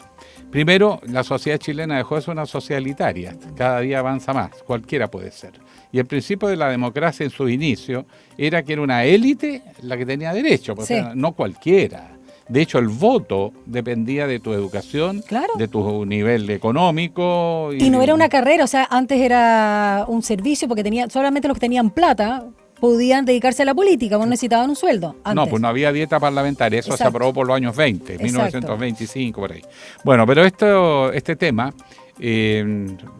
Primero, la sociedad chilena dejó de ser una sociedad elitaria, cada día avanza más, cualquiera puede ser. Y el principio de la democracia en su inicio era que era una élite la que tenía derecho, porque no cualquiera. De hecho, el voto dependía de tu educación, de tu nivel económico. Y no era una carrera, o sea, antes era un servicio, porque solamente los que tenían plata podían dedicarse a la política, no necesitaban un sueldo antes. No, pues no había dieta parlamentaria, eso se aprobó por los años 20, 1925, por ahí. Bueno, pero este tema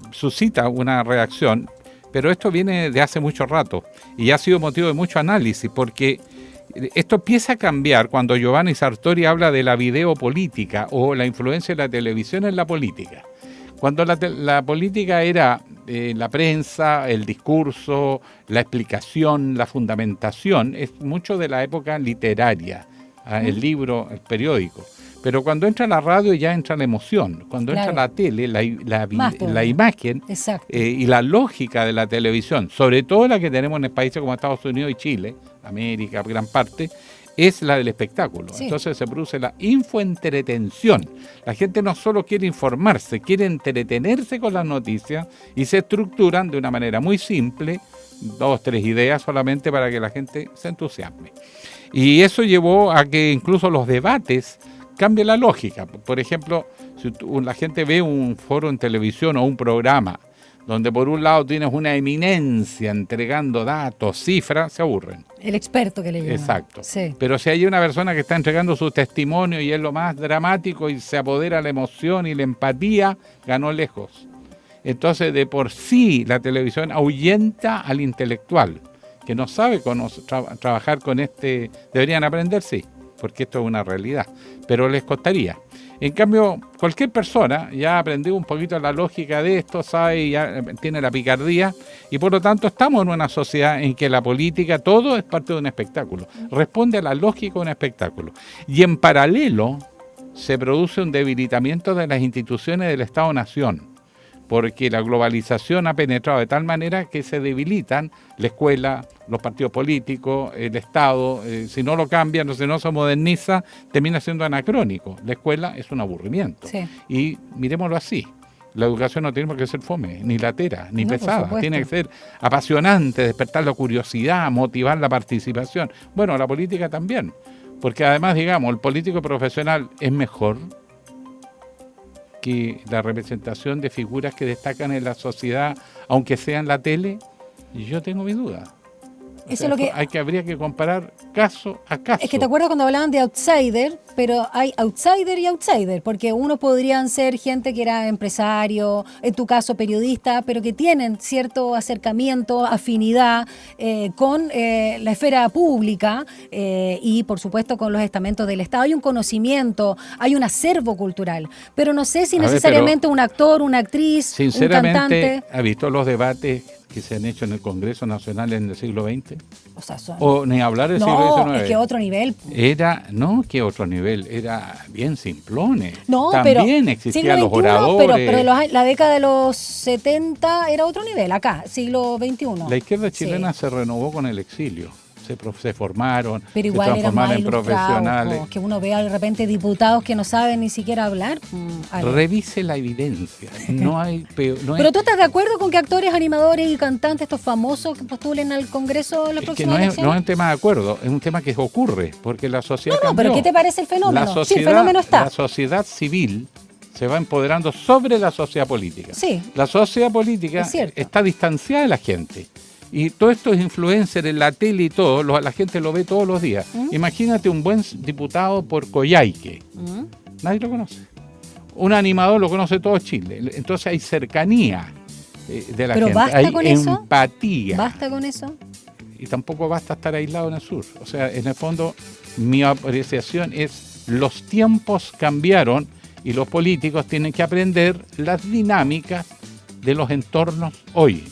suscita una reacción, pero esto viene de hace mucho rato y ha sido motivo de mucho análisis, porque esto empieza a cambiar cuando Giovanni Sartori habla de la videopolítica o la influencia de la televisión en la política. Cuando la política era la prensa, el discurso, la explicación, la fundamentación, es mucho de la época literaria, el libro, el periódico. Pero cuando entra la radio ya entra la emoción, cuando entra la tele, la imagen y la lógica de la televisión, sobre todo la que tenemos en países como Estados Unidos y Chile, América, gran parte, es la del espectáculo. Entonces se produce la infoentretención. La gente no solo quiere informarse, quiere entretenerse con las noticias y se estructuran de una manera muy simple, 2, 3 ideas solamente para que la gente se entusiasme. Y eso llevó a que incluso los debates cambien la lógica. Por ejemplo, si la gente ve un foro en televisión o un programa donde por un lado tienes una eminencia entregando datos, cifras, se aburren. El experto que le llaman. Exacto. Sí. Pero si hay una persona que está entregando su testimonio y es lo más dramático y se apodera la emoción y la empatía, ganó lejos. Entonces, de por sí, la televisión ahuyenta al intelectual, que no sabe trabajar con deberían aprender, sí, porque esto es una realidad, pero les costaría. En cambio, cualquier persona ya aprendió un poquito la lógica de esto, sabe, ya tiene la picardía, y por lo tanto estamos en una sociedad en que la política, todo es parte de un espectáculo, responde a la lógica de un espectáculo. Y en paralelo se produce un debilitamiento de las instituciones del Estado-Nación, porque la globalización ha penetrado de tal manera que se debilitan la escuela, los partidos políticos, el Estado. Si no lo cambian o si no se moderniza, termina siendo anacrónico. La escuela es un aburrimiento. Sí. Y miremoslo así. La educación no tiene que ser fome, ni latera, ni pesada. Tiene que ser apasionante, despertar la curiosidad, motivar la participación. Bueno, la política también. Porque además, digamos, el político profesional es mejor que la representación de figuras que destacan en la sociedad, aunque sea en la tele. Y yo tengo mi duda. Eso es lo que habría que comparar caso a caso. Es que te acuerdas cuando hablaban de outsider, pero hay outsider y outsider, porque unos podrían ser gente que era empresario, en tu caso periodista, pero que tienen cierto acercamiento, afinidad con la esfera pública y por supuesto con los estamentos del Estado. Hay un conocimiento, hay un acervo cultural, pero no sé si necesariamente un actor, una actriz, un cantante. ¿Ha visto los debates que se han hecho en el Congreso Nacional en el siglo XX? O sea, o ni hablar del siglo XIX. No, es que otro nivel. Que otro nivel, era bien simplones. No, también pero existían los XXI, oradores. pero la década de los 70 era otro nivel, acá, siglo XXI. La izquierda chilena se renovó con el exilio. Se formaron, pero igual se transformaron en profesionales. Que uno vea de repente diputados que no saben ni siquiera hablar. Revise la evidencia. No hay pero tú estás de acuerdo con que actores, animadores y cantantes, estos famosos, que postulen al Congreso en las próximas elecciones? No es un tema de acuerdo, es un tema que ocurre, porque la sociedad cambió. Pero ¿qué te parece el fenómeno? El fenómeno está. La sociedad civil se va empoderando sobre la sociedad política. Sí. La sociedad política está distanciada de la gente. Y todos estos influencers en la tele y todo, la gente lo ve todos los días. Imagínate un buen diputado por Coyhaique. Nadie lo conoce. Un animador lo conoce todo Chile. Entonces hay cercanía de la gente. Hay empatía. ¿Basta con eso? Y tampoco basta estar aislado en el sur. O sea, en el fondo, mi apreciación es los tiempos cambiaron y los políticos tienen que aprender las dinámicas de los entornos hoy.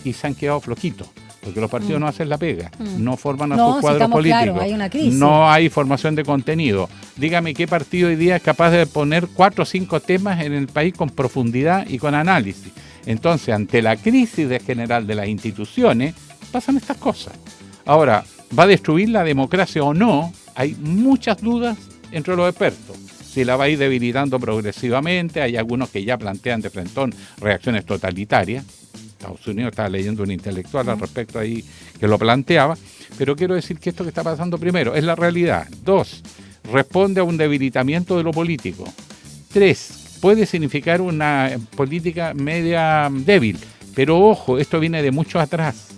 Y se han quedado flojitos, porque los partidos no hacen la pega, no forman a sus cuadros políticos, claro, hay una crisis. No hay formación de contenido. Dígame qué partido hoy día es capaz de poner 4 o 5 temas en el país con profundidad y con análisis. Entonces, ante la crisis general de las instituciones, pasan estas cosas. Ahora, ¿va a destruir la democracia o no? Hay muchas dudas entre los expertos. Si la va a ir debilitando progresivamente, hay algunos que ya plantean de frentón reacciones totalitarias. Estados Unidos, estaba leyendo un intelectual al respecto ahí que lo planteaba, pero quiero decir que esto que está pasando primero es la realidad. 2, responde a un debilitamiento de lo político. 3, puede significar una política media débil, pero ojo, esto viene de mucho atrás,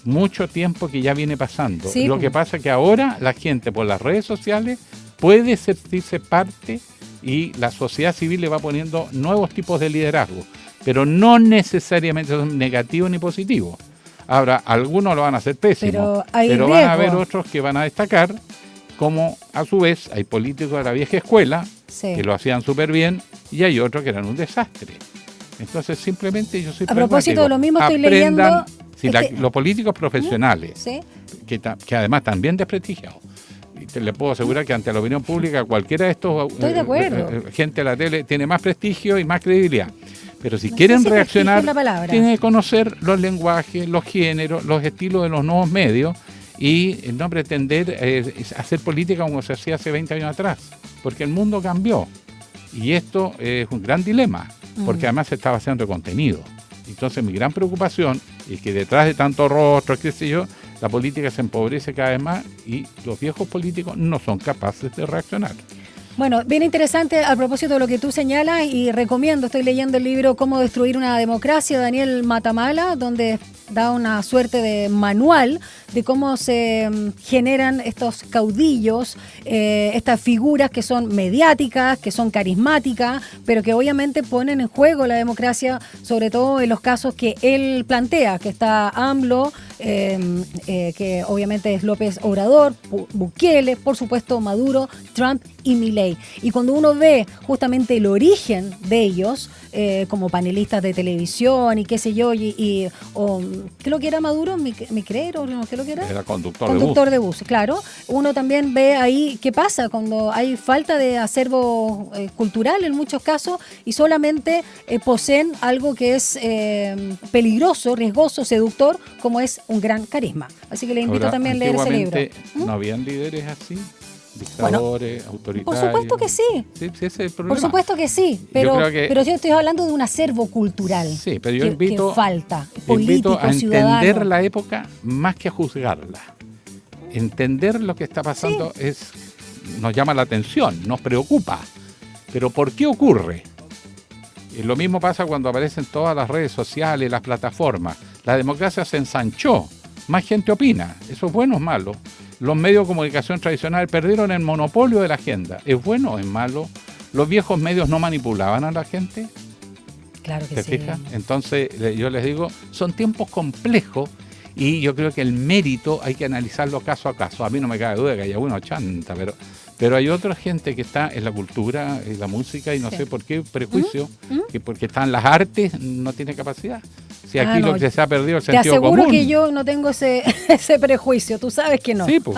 mucho tiempo que ya viene pasando. Sí. Lo que pasa es que ahora la gente por las redes sociales puede sentirse parte y la sociedad civil le va poniendo nuevos tipos de liderazgo. Pero no necesariamente son negativos ni positivos. Ahora, algunos lo van a hacer pésimo, pero van a haber otros que van a destacar, como a su vez hay políticos de la vieja escuela que lo hacían súper bien y hay otros que eran un desastre. Entonces, simplemente yo soy pragmático. A propósito de lo mismo, estoy leyendo... Los políticos profesionales, que además están bien desprestigiados. Y le puedo asegurar que ante la opinión pública cualquiera de estos gente de la tele tiene más prestigio y más credibilidad. Pero si quieren reaccionar, tienen que conocer los lenguajes, los géneros, los estilos de los nuevos medios y no pretender hacer política como se hacía hace 20 años atrás, porque el mundo cambió. Y esto es un gran dilema, porque además se está vaciando de contenido. Entonces mi gran preocupación es que detrás de tantos rostros, qué sé yo, la política se empobrece cada vez más y los viejos políticos no son capaces de reaccionar. Bueno, bien interesante a propósito de lo que tú señalas y recomiendo, estoy leyendo el libro Cómo destruir una democracia, Daniel Matamala, donde da una suerte de manual de cómo se generan estos caudillos, estas figuras que son mediáticas, que son carismáticas, pero que obviamente ponen en juego la democracia, sobre todo en los casos que él plantea, que está AMLO, que obviamente es López Obrador, Bukele, por supuesto Maduro, Trump y Milei. Y cuando uno ve justamente el origen de ellos, como panelistas de televisión y qué sé yo, o ¿qué es lo que era Maduro? ¿Micrero? ¿Qué es lo que era? Era Conductor de bus, claro. Uno también ve ahí qué pasa cuando hay falta de acervo cultural en muchos casos y solamente poseen algo que es peligroso, riesgoso, seductor, como es un gran carisma. Así que le invito también a leer ese libro. ¿No habían líderes así? Dictadores, autoritarios. Por supuesto que sí. Sí, ese es el problema. Por supuesto que sí, pero yo estoy hablando de un acervo cultural. Sí, pero yo invito a entender la época más que a juzgarla. Entender lo que está pasando nos llama la atención, nos preocupa. Pero ¿por qué ocurre? Y lo mismo pasa cuando aparecen todas las redes sociales, las plataformas. La democracia se ensanchó, más gente opina. ¿Eso es bueno o es malo? Los medios de comunicación tradicionales perdieron el monopolio de la agenda. ¿Es bueno o es malo? ¿Los viejos medios no manipulaban a la gente? Claro que ¿Te sí. fijas? Entonces, yo les digo, son tiempos complejos y yo creo que el mérito hay que analizarlo caso a caso. A mí no me cabe duda que haya uno chanta, pero hay otra gente que está en la cultura, en la música y no sé por qué prejuicio, que porque están las artes no tiene capacidad. Si aquí lo que se ha perdido el sentido común. Te aseguro que yo no tengo ese prejuicio, tú sabes que no. Sí, pues,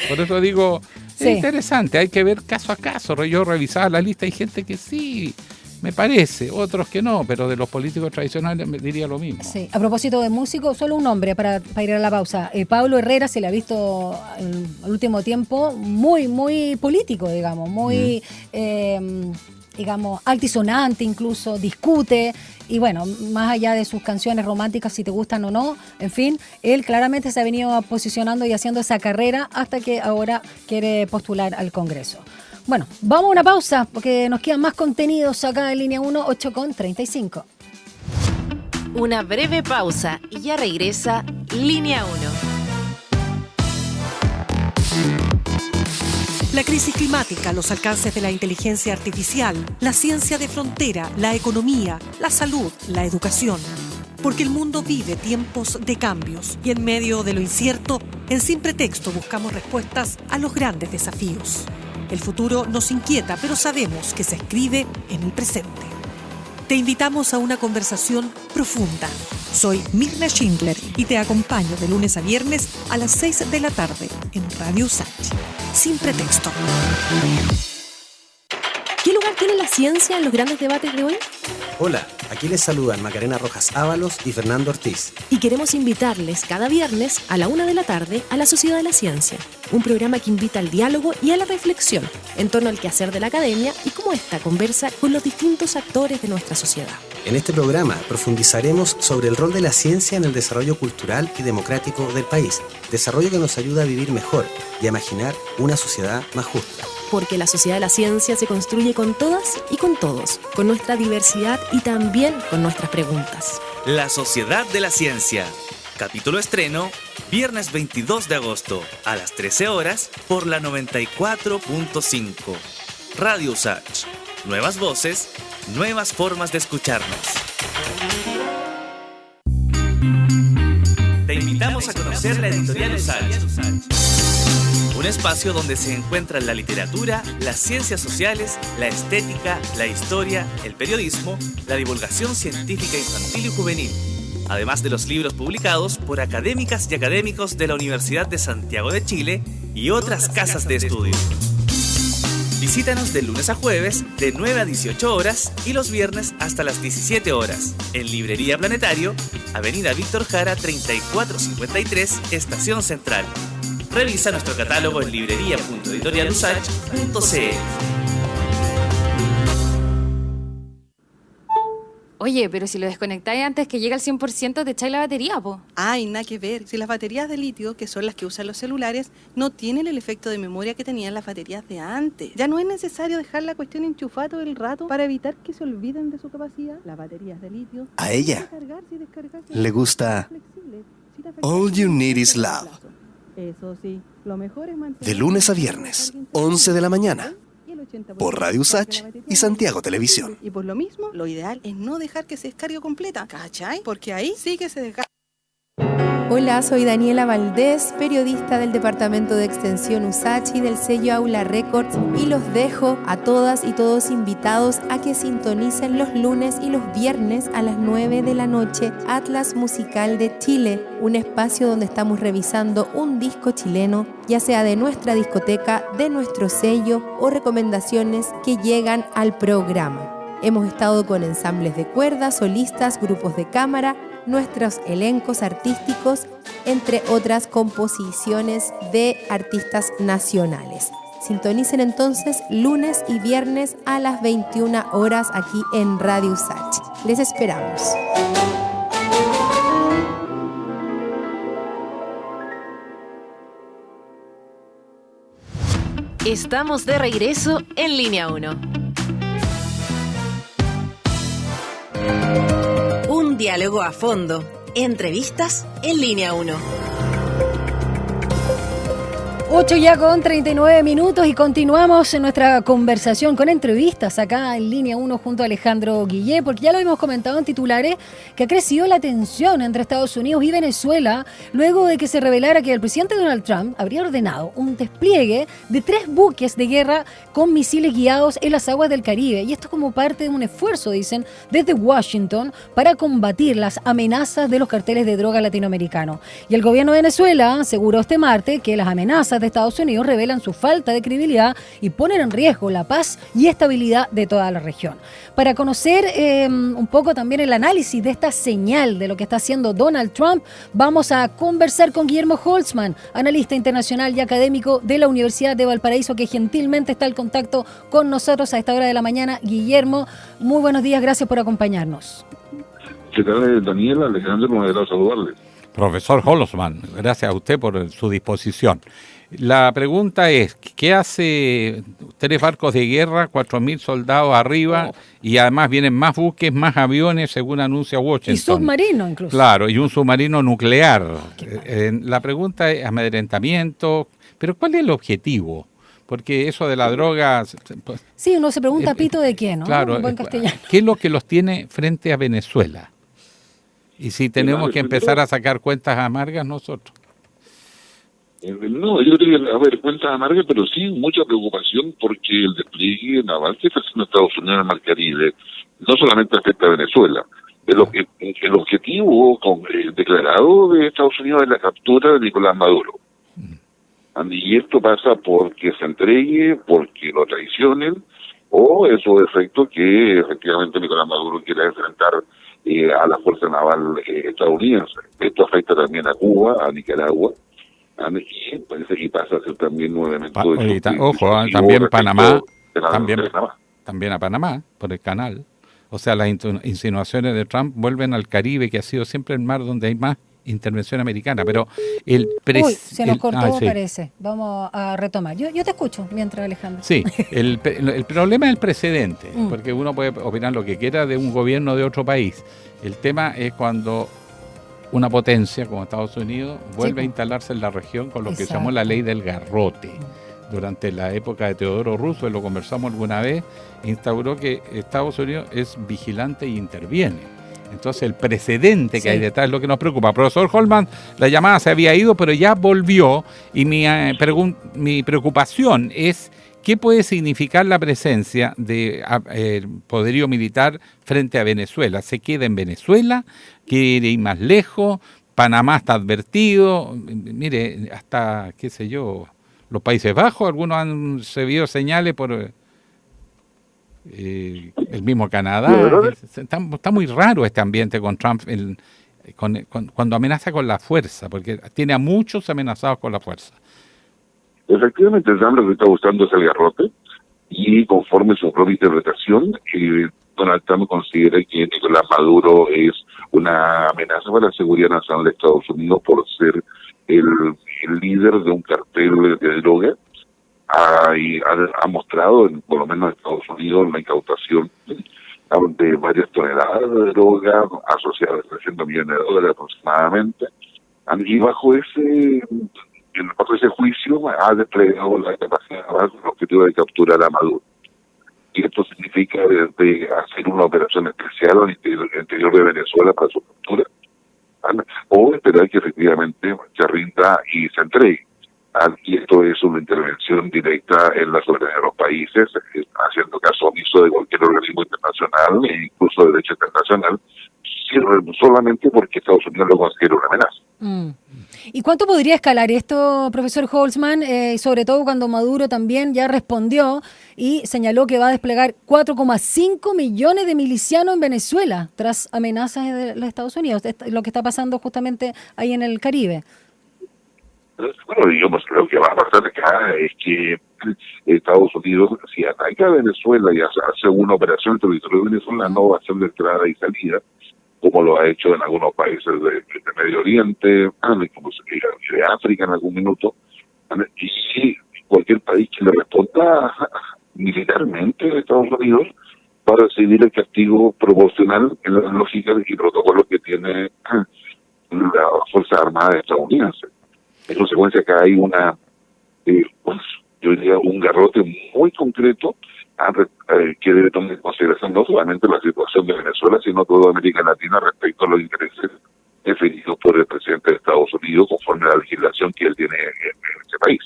por eso digo, es interesante, hay que ver caso a caso. Yo revisaba la lista, hay gente que sí, me parece, otros que no, pero de los políticos tradicionales me diría lo mismo. Sí, a propósito de músicos, solo un nombre para ir a la pausa. Pablo Herrera se le ha visto en el último tiempo muy, muy político, digamos, muy... digamos, altisonante incluso, discute, y bueno, más allá de sus canciones románticas, si te gustan o no, en fin, él claramente se ha venido posicionando y haciendo esa carrera hasta que ahora quiere postular al Congreso. Bueno, vamos a una pausa, porque nos quedan más contenidos acá en Línea 1, 8:35. Una breve pausa y ya regresa Línea 1. La crisis climática, los alcances de la inteligencia artificial, la ciencia de frontera, la economía, la salud, la educación. Porque el mundo vive tiempos de cambios y en medio de lo incierto, en Sin Pretexto buscamos respuestas a los grandes desafíos. El futuro nos inquieta, pero sabemos que se escribe en el presente. Te invitamos a una conversación profunda. Soy Mirna Schindler y te acompaño de lunes a viernes a las 6 de la tarde en Radio USACH. Sin Pretexto. ¿Qué lugar tiene la ciencia en los grandes debates de hoy? Hola, aquí les saludan Macarena Rojas Ábalos y Fernando Ortiz. Y queremos invitarles cada viernes a la 1 de la tarde a La Sociedad de la Ciencia, un programa que invita al diálogo y a la reflexión en torno al quehacer de la academia y cómo ésta conversa con los distintos actores de nuestra sociedad. En este programa profundizaremos sobre el rol de la ciencia en el desarrollo cultural y democrático del país, desarrollo que nos ayuda a vivir mejor y a imaginar una sociedad más justa. Porque la sociedad de la ciencia se construye con todas y con todos, con nuestra diversidad y también con nuestras preguntas. La Sociedad de la Ciencia. Capítulo estreno, viernes 22 de agosto, a las 13 horas, por la 94.5. Radio USACH. Nuevas voces, nuevas formas de escucharnos. Te invitamos a conocer la editorial USACH. Un espacio donde se encuentran la literatura, las ciencias sociales, la estética, la historia, el periodismo, la divulgación científica infantil y juvenil, además de los libros publicados por académicas y académicos de la Universidad de Santiago de Chile y otras casas de estudio. Visítanos de lunes a jueves de 9 a 18 horas y los viernes hasta las 17 horas en Librería Planetario, Avenida Víctor Jara 3453, Estación Central. Revisa nuestro catálogo en librería.editorialusach.cl. Oye, pero si lo desconectáis antes que llegue al 100% te echáis la batería, po. Ay, nada que ver. Si las baterías de litio, que son las que usan los celulares, no tienen el efecto de memoria que tenían las baterías de antes. Ya no es necesario dejar la cuestión enchufada todo el rato para evitar que se olviden de su capacidad. Las baterías de litio... A ella le gusta All You Need Is Love. Eso sí, lo mejor es mantener... De lunes a viernes, 11 de la mañana, por Radio USACH y Santiago Televisión. Y por lo mismo, lo ideal es no dejar que se descargue completa, ¿cachai? Porque ahí sí que se descarga. Hola, soy Daniela Valdés, periodista del Departamento de Extensión USACH y del sello Aula Records, y los dejo a todas y todos invitados a que sintonicen los lunes y los viernes a las 9 de la noche Atlas Musical de Chile, un espacio donde estamos revisando un disco chileno, ya sea de nuestra discoteca, de nuestro sello o recomendaciones que llegan al programa. Hemos estado con ensambles de cuerdas, solistas, grupos de cámara, nuestros elencos artísticos, entre otras composiciones de artistas nacionales. Sintonicen entonces lunes y viernes a las 21 horas aquí en Radio USACH. Les esperamos. Estamos de regreso en Línea 1. Un diálogo a fondo. Entrevistas en Línea 1. 8 ya con 39 minutos y continuamos en nuestra conversación con entrevistas acá en Línea 1 junto a Alejandro Guillé, porque ya lo hemos comentado en titulares que ha crecido la tensión entre Estados Unidos y Venezuela luego de que se revelara que el presidente Donald Trump habría ordenado un despliegue de 3 buques de guerra con misiles guiados en las aguas del Caribe. Y esto como parte de un esfuerzo, dicen, desde Washington para combatir las amenazas de los carteles de droga latinoamericanos. Y el gobierno de Venezuela aseguró este martes que las amenazas de Estados Unidos revelan su falta de credibilidad y ponen en riesgo la paz y estabilidad de toda la región. Para conocer un poco también el análisis de esta señal de lo que está haciendo Donald Trump, vamos a conversar con Guillermo Holtzman, analista internacional y académico de la Universidad de Valparaíso, que gentilmente está al contacto con nosotros a esta hora de la mañana. Guillermo, muy buenos días, gracias por acompañarnos. ¿Qué tal, Daniela? Alejandro, me alegra saludarle. Profesor Holtzman, gracias a usted por su disposición. La pregunta es, ¿qué hace 3 barcos de guerra, 4.000 soldados arriba y además vienen más buques, más aviones, según anuncia Washington? Y submarino incluso. Claro, y un submarino nuclear. La pregunta es amedrentamiento, pero ¿cuál es el objetivo? Porque eso de la droga... Sí, uno se pregunta, ¿pito de quién? ¿No? Claro, En buen castellano. ¿Qué es lo que los tiene frente a Venezuela? Y si tenemos que empezar a sacar cuentas amargas nosotros. No, yo creo que, a ver, cuentas amargas, pero sí mucha preocupación porque el despliegue naval que está haciendo Estados Unidos en el Mar Caribe no solamente afecta a Venezuela. El objetivo declarado de Estados Unidos es la captura de Nicolás Maduro. Y esto pasa porque se entregue, porque lo traicionen, o en su defecto que efectivamente Nicolás Maduro quiera enfrentar a la Fuerza Naval estadounidense. Esto afecta también a Cuba, a Nicaragua, y parece que pasa a ser también un elemento ojo, también Panamá, también a Panamá, por el canal. O sea, las insinuaciones de Trump vuelven al Caribe, que ha sido siempre el mar donde hay más intervención americana, pero se nos cortó, parece. Vamos a retomar. Yo te escucho mientras, Alejandro. Sí, el problema es el precedente, porque uno puede opinar lo que quiera de un gobierno de otro país. El tema es cuando una potencia como Estados Unidos vuelve a instalarse en la región con lo que se llamó la ley del garrote. Durante la época de Teodoro Roosevelt, lo conversamos alguna vez, instauró que Estados Unidos es vigilante e interviene. Entonces el precedente que hay detrás es lo que nos preocupa. Profesor Holtzman, la llamada se había ido, pero ya volvió, y mi preocupación es qué puede significar la presencia de poderío militar frente a Venezuela. ¿Se queda en Venezuela? ¿Quiere ir más lejos? Panamá está advertido. Mire, hasta, qué sé yo, los Países Bajos, algunos han recibido señales por el mismo Canadá. Está muy raro este ambiente con Trump cuando amenaza con la fuerza, porque tiene a muchos amenazados con la fuerza. Efectivamente, Trump lo que está buscando es el garrote, y conforme su propia interpretación, Donald Trump considera que Nicolás Maduro es una amenaza para la seguridad nacional de Estados Unidos por ser el líder de un cartel de droga. Ha mostrado, por lo menos en Estados Unidos, la incautación de varias toneladas de droga asociadas a 300 millones de dólares aproximadamente, y bajo ese juicio ha desplegado la capacidad con el objetivo de capturar a Maduro. Y esto significa de hacer una operación especial al interior de Venezuela para su captura, o esperar que efectivamente se rinda y se entregue. Y esto es una intervención directa en la soberanía de los países, haciendo caso omiso de cualquier organismo internacional e incluso de derecho internacional, solamente porque Estados Unidos lo considera una amenaza. ¿Y cuánto podría escalar esto, profesor Holzman? Sobre todo cuando Maduro también ya respondió y señaló que va a desplegar 4,5 millones de milicianos en Venezuela tras amenazas de los Estados Unidos, lo que está pasando justamente ahí en el Caribe. Bueno, digamos, lo que va a pasar acá es que Estados Unidos, si ataca a Venezuela y hace una operación en el territorio venezolano, va a ser de entrada y salida, como lo ha hecho en algunos países de Medio Oriente, incluso de África en algún minuto, y cualquier país que le responda militarmente a Estados Unidos va a recibir el castigo proporcional en la lógica y protocolo que tiene la Fuerza Armada estadounidense. En consecuencia, acá hay yo diría, un garrote muy concreto que debe tomar en consideración no solamente la situación de Venezuela, sino toda América Latina respecto a los intereses definidos por el presidente de Estados Unidos conforme a la legislación que él tiene en ese país.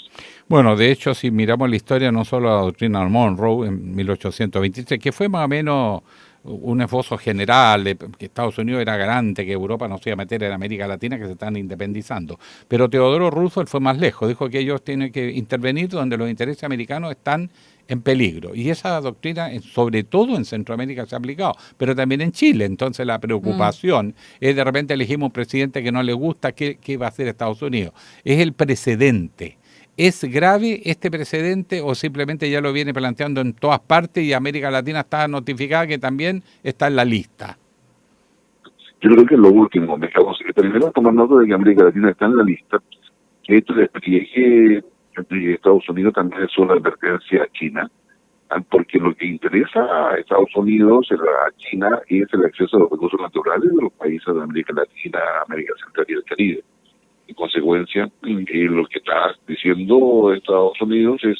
Bueno, de hecho, si miramos la historia, no solo la doctrina Monroe en 1823, que fue más o menos un esfuerzo general de que Estados Unidos era garante que Europa no se iba a meter en América Latina, que se están independizando. Pero Teodoro Roosevelt fue más lejos, dijo que ellos tienen que intervenir donde los intereses americanos están en peligro. Y esa doctrina, sobre todo en Centroamérica, se ha aplicado, pero también en Chile. Entonces la preocupación es de repente elegimos un presidente que no le gusta, ¿qué va a hacer Estados Unidos? Es el precedente. ¿Es grave este precedente o simplemente ya lo viene planteando en todas partes y América Latina está notificada que también está en la lista? Yo creo que es lo último. Primero tomar nota de que América Latina está en la lista, que este despliegue de Estados Unidos también es una advertencia a China, porque lo que interesa a Estados Unidos, a China, es el acceso a los recursos naturales de los países de América Latina, América Central y el Caribe. En consecuencia, lo que está diciendo Estados Unidos es: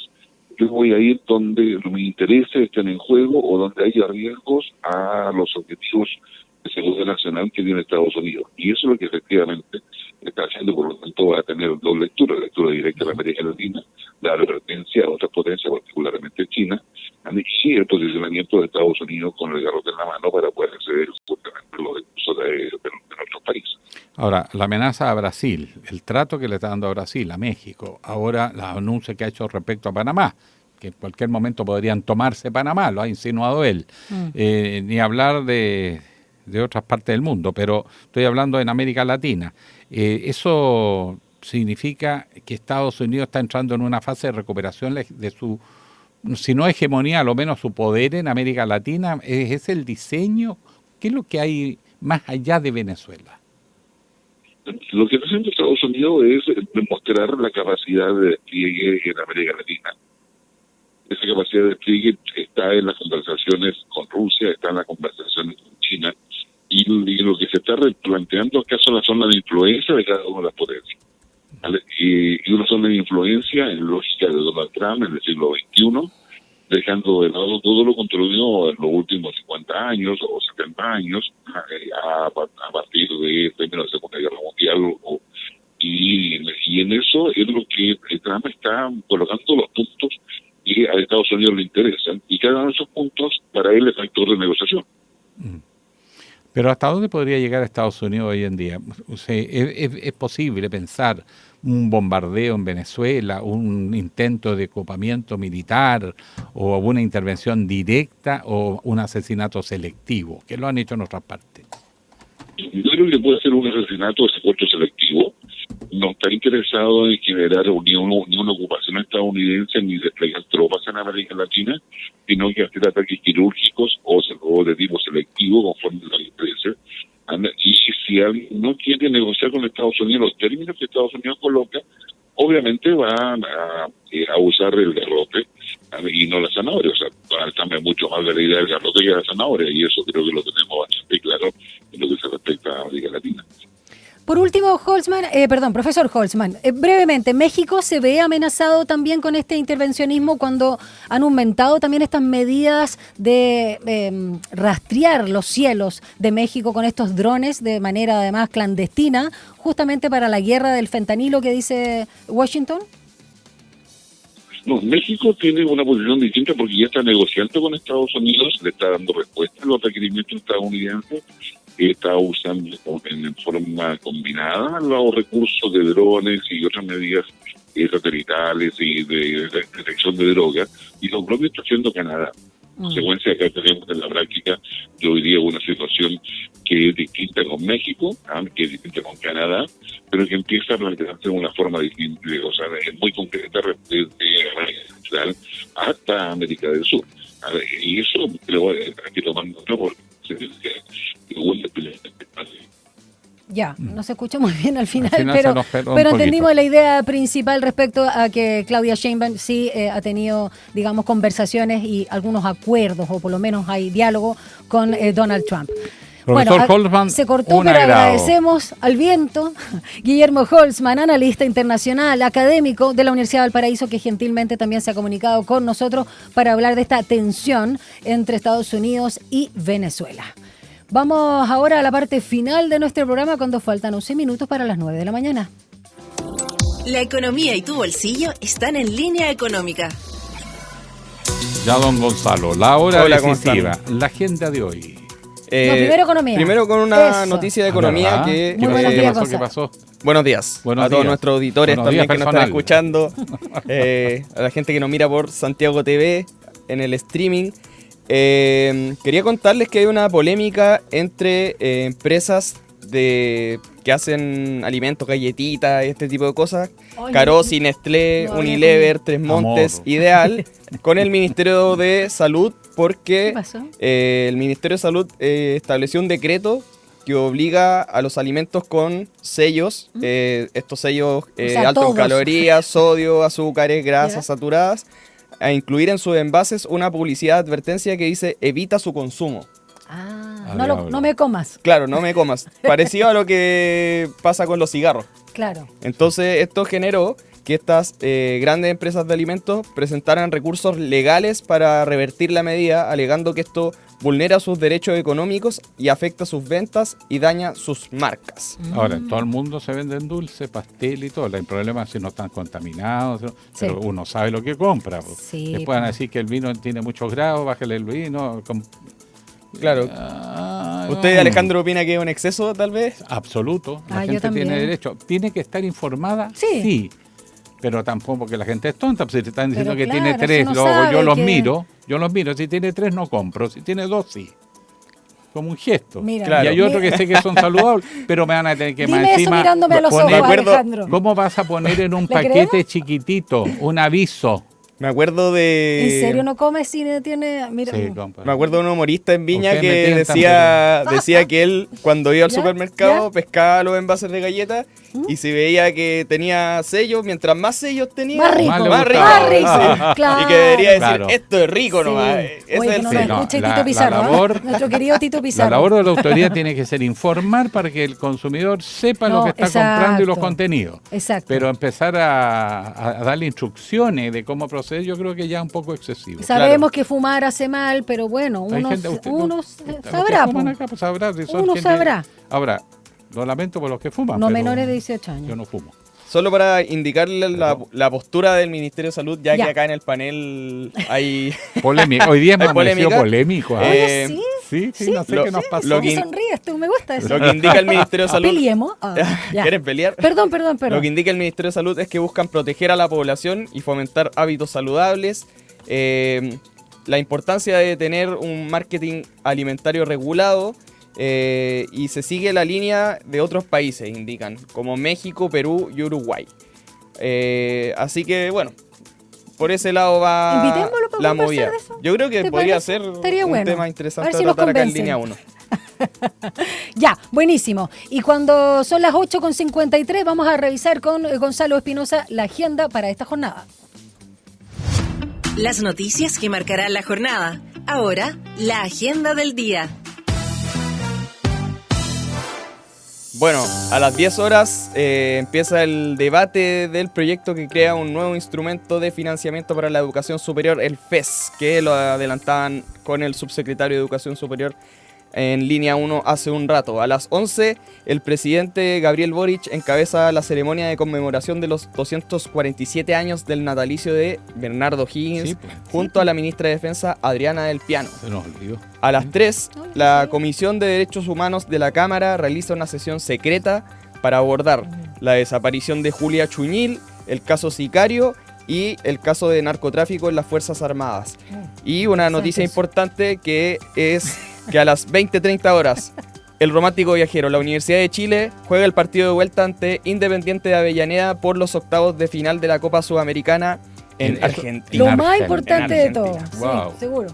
yo voy a ir donde mis intereses estén en juego o donde haya riesgos a los objetivos de seguridad nacional que tiene Estados Unidos. Y eso es lo que efectivamente está haciendo, por lo tanto va a tener dos lecturas: la lectura directa de América Latina, la advertencia a otras potencias, particularmente China, y el posicionamiento de Estados Unidos con el garrote en la mano para poder acceder justamente a los recursos de nuestros países. Ahora, la amenaza a Brasil, el trato que le está dando a Brasil, a México, ahora la anuncia que ha hecho respecto a Panamá, que en cualquier momento podrían tomarse Panamá, lo ha insinuado él, ni hablar de otras partes del mundo, pero estoy hablando en América Latina. Eso significa que Estados Unidos está entrando en una fase de recuperación de su, si no hegemonía, a lo menos su poder en América Latina. ¿Es el diseño? ¿Qué es lo que hay más allá de Venezuela? Lo que está haciendo Estados Unidos es demostrar la capacidad de despliegue en América Latina. Esa capacidad de despliegue está en las conversaciones con Rusia, está en las conversaciones con China, y lo que se está replanteando acá son las zonas de influencia de cada una de las potencias. ¿Vale? Y una zona de influencia en lógica de Donald Trump en el siglo XXI, dejando de lado todo lo construido en los últimos 50 años o 70 años, a partir de términos de la Segunda Guerra Mundial. Y en eso es lo que Trump está colocando los puntos que a Estados Unidos le interesan, y cada uno de esos puntos para él es factor de negociación. Pero ¿hasta dónde podría llegar Estados Unidos hoy en día? O sea, ¿es posible pensar un bombardeo en Venezuela, un intento de copamiento militar o una intervención directa o un asesinato selectivo, que lo han hecho en otras partes? Yo creo que puede ser un asesinato de secuestro selectivo. No está interesado en generar ni una ocupación estadounidense ni desplegar tropas en América Latina, sino que hacer ataques quirúrgicos o de tipo selectivo conforme a los intereses. Y si alguien no quiere negociar con Estados Unidos los términos que Estados Unidos coloca, obviamente van a usar el garrote y no la zanahoria. O sea, también mucho más de la idea del garrote que la zanahoria, y eso creo que lo tenemos bastante claro en lo que se respecta a América Latina. Por último, profesor Holzman, brevemente, ¿México se ve amenazado también con este intervencionismo cuando han aumentado también estas medidas de rastrear los cielos de México con estos drones de manera además clandestina, justamente para la guerra del fentanilo que dice Washington? No, México tiene una posición distinta porque ya está negociando con Estados Unidos, le está dando respuesta a los requerimientos estadounidenses, está usando en forma combinada los recursos de drones y otras medidas satelitales y de detección de drogas, y lo propio está haciendo Canadá. En consecuencia, acá tenemos en la práctica de hoy día una situación que es distinta con México, que es distinta con Canadá, pero que empieza a plantearse de una forma distinta, o sea, es muy concreta desde América Central hasta América del Sur. Y eso creo que hay que tomar nota porque ya, no se escucha muy bien al final pero entendimos la idea principal respecto a que Claudia Sheinbaum sí ha tenido, digamos, conversaciones y algunos acuerdos, o por lo menos hay diálogo con Donald Trump. Profesor Holzman, se cortó, pero agradecemos al viento. Guillermo Holzman, analista internacional, académico de la Universidad de Valparaíso, que gentilmente también se ha comunicado con nosotros para hablar de esta tensión entre Estados Unidos y Venezuela. Vamos ahora a la parte final de nuestro programa cuando faltan 11 minutos para las 9 de la mañana. La economía y tu bolsillo están en Línea Económica. Ya, don Gonzalo, la hora Hola, decisiva, la agenda de hoy. Primero economía. Primero con una Eso. noticia de economía que... ¿Qué pasó? Buenos días Buenos a todos días. nuestros auditores Buenos también días, que nos están escuchando, a la gente que nos mira por Santiago TV en el streaming. Quería contarles que hay una polémica entre empresas que hacen alimentos, galletitas, este tipo de cosas. Oye, Carosi, Nestlé, no había Unilever, comido. Tres Montes, Amor. Ideal, con el Ministerio de Salud, porque ¿Qué pasó? el Ministerio de Salud estableció un decreto que obliga a los alimentos con sellos, estos sellos O sea, altos en todos. calorías, sodio, azúcares, grasas saturadas, a incluir en sus envases una publicidad de advertencia que dice evita su consumo. No me comas. Claro, no me comas. Parecido a lo que pasa con los cigarros. Claro. Entonces esto generó que estas grandes empresas de alimentos presentaran recursos legales para revertir la medida, alegando que esto vulnera sus derechos económicos y afecta sus ventas y daña sus marcas. Ahora, en todo el mundo se venden dulce, pastel y todo. El problema es si no están contaminados, pero uno sabe lo que compra. Sí, Después van a decir que el vino tiene muchos grados, bájale el vino. Claro. ¿Usted, Alejandro, opina que es un exceso, tal vez? Absoluto. La yo gente también. tiene derecho. ¿Tiene que estar informada? Sí. Sí. Pero tampoco porque la gente es tonta. Pues si te están diciendo Pero que tiene claro, 3, si uno luego sabe yo los que- miro. Si tiene 3 no compro. Si tiene 2 sí. Como un gesto. Mira, Claro. Y hay otros que sé que son saludables, pero me van a tener que Dime más eso encima mirándome a los ojos, Alejandro. ¿Cómo vas a poner en un ¿Le paquete creemos? chiquitito un aviso? Me acuerdo de... ¿En serio no comes si tiene...? Mira, Sí, compa. Me acuerdo de un humorista en Viña Ustedes me que tientan, decía que él, cuando iba al ¿Ya? supermercado, pescaba los envases de galletas y si veía que tenía sellos, mientras más sellos tenía, Más rico. Más más rico. Más rico. Sí. Claro. Y que debería decir, Claro. esto es rico nomás. Sí. Ese Oye, es que el no sello. nos escuche la- Tito Pizarro. la labor- ¿eh? Nuestro querido Tito Pizarro. La labor de la autoridad tiene que ser informar para que el consumidor sepa No, lo que está comprando y los exacto. contenidos. Exacto. Pero empezar a darle instrucciones de cómo proceder, yo creo que ya es un poco excesivo. Sabemos que fumar hace mal, pero bueno, Hay uno, gente- usted- uno los que sabrá. fuman po. acá, pues, sabrá si son Uno gente- sabrá. Ahora, lo lamento por los que fuman. No pero menores de 18 años. Yo no fumo. Solo para indicarle la postura del Ministerio de Salud, ya Ya. que acá en el panel hay... Polémico. Hoy día me hay ha parecido polémica. polémico. ¿ah? Oye, sí. Sí, no sé Lo- qué nos pasó. lo ¿Por qué que- sonríes tú? Me gusta eso. Lo que indica el Ministerio de Salud... Peleemos. Ah, ya. ¿Quieren pelear? Perdón. Lo que indica el Ministerio de Salud es que buscan proteger a la población y fomentar hábitos saludables. La importancia de tener un marketing alimentario regulado y se sigue la línea de otros países, indican, como México, Perú y Uruguay. Así que, bueno, por ese lado va Invitémoslo para la conversar movida. de eso. Yo creo que ¿Te podría parece? ser Estaría un bueno. tema A interesante ver si de nos tratar acá en convencen. línea 1. Ya, buenísimo. Y cuando son las 8:53 vamos a revisar con Gonzalo Espinosa la agenda para esta jornada. Las noticias que marcarán la jornada. Ahora, la agenda del día. Bueno, a las 10 horas empieza el debate del proyecto que crea un nuevo instrumento de financiamiento para la educación superior, el FES, que lo adelantaban con el subsecretario de Educación Superior en línea 1 hace un rato. A las 11, el presidente Gabriel Boric encabeza la ceremonia de conmemoración de los 247 años del natalicio de Bernardo Higgins, junto a la ministra de Defensa, Adriana del Piano. Se nos olvidó. A las 3, la Comisión de Derechos Humanos de la Cámara realiza una sesión secreta para abordar la desaparición de Julia Chuñil, el caso Sicario y el caso de narcotráfico en las Fuerzas Armadas. Y una noticia importante que es que a las 20:30 horas, el Romántico Viajero, la Universidad de Chile, juega el partido de vuelta ante Independiente de Avellaneda por los octavos de final de la Copa Sudamericana en Argentina. Lo más importante de todo. Wow. Sí, seguro.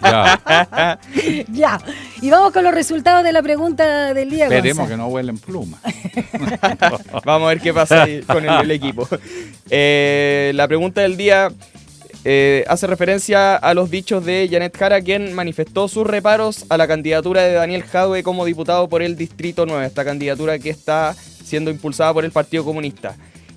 Ya. Ya. Y vamos con los resultados de la pregunta del día. Esperemos que no huelen plumas. Vamos a ver qué pasa ahí con el equipo. La pregunta del día hace referencia a los dichos de Janet Jara, quien manifestó sus reparos a la candidatura de Daniel Jadwe como diputado por el Distrito 9, esta candidatura que está siendo impulsada por el Partido Comunista.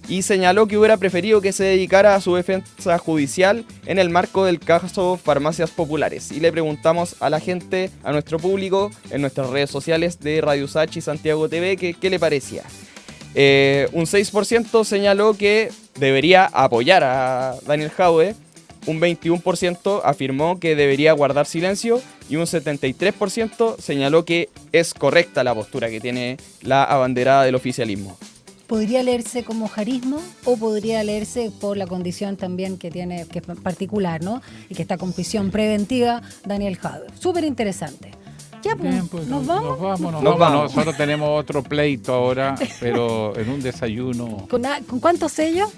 Y señaló que hubiera preferido que se dedicara a su defensa judicial en el marco del caso Farmacias Populares. Y le preguntamos a la gente, a nuestro público, en nuestras redes sociales de Radio USACH y Santiago TV, qué le parecía. Un 6% señaló que debería apoyar a Daniel Jadwe, un 21% afirmó que debería guardar silencio y un 73% señaló que es correcta la postura que tiene la abanderada del oficialismo. ¿Podría leerse como jarismo o podría leerse por la condición también que tiene, que es particular, ¿no? Y que está con prisión preventiva, Daniel Jadwe? Súper interesante. Ya, pues, Bien, pues, ¿nos vamos? Nos vamos. Nosotros tenemos otro pleito ahora, pero en un desayuno. ¿Con cuántos sellos?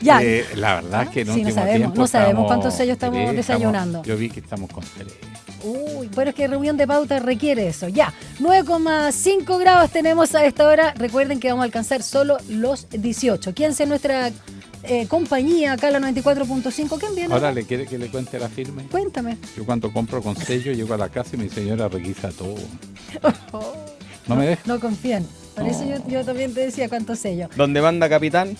Ya. La verdad es que sí, no sabemos cuántos sellos estamos desayunando. Yo vi que estamos con 3. Uy, pero es que reunión de pauta requiere eso. Ya, 9,5 grados tenemos a esta hora. Recuerden que vamos a alcanzar solo los 18. Quédense en nuestra compañía, acá la 94.5. ¿Quién viene? Ahora, ¿le quiere que le cuente la firme? Cuéntame. Yo cuando compro con sello, llego a la casa y mi señora requisa todo. ¿No me deja? No confían. Por eso yo también te decía cuántos sellos. ¿Dónde manda capitán?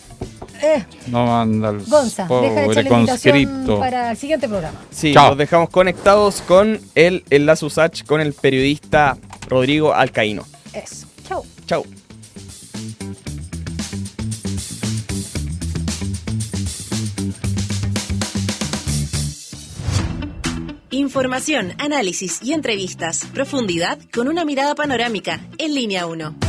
No manda el Gonza, deja de echar la invitación para el siguiente programa. Sí, nos dejamos conectados con el Enlace USACH, con el periodista Rodrigo Alcaíno. Eso. Chau. Chau. Información, análisis y entrevistas. Profundidad con una mirada panorámica. En línea 1.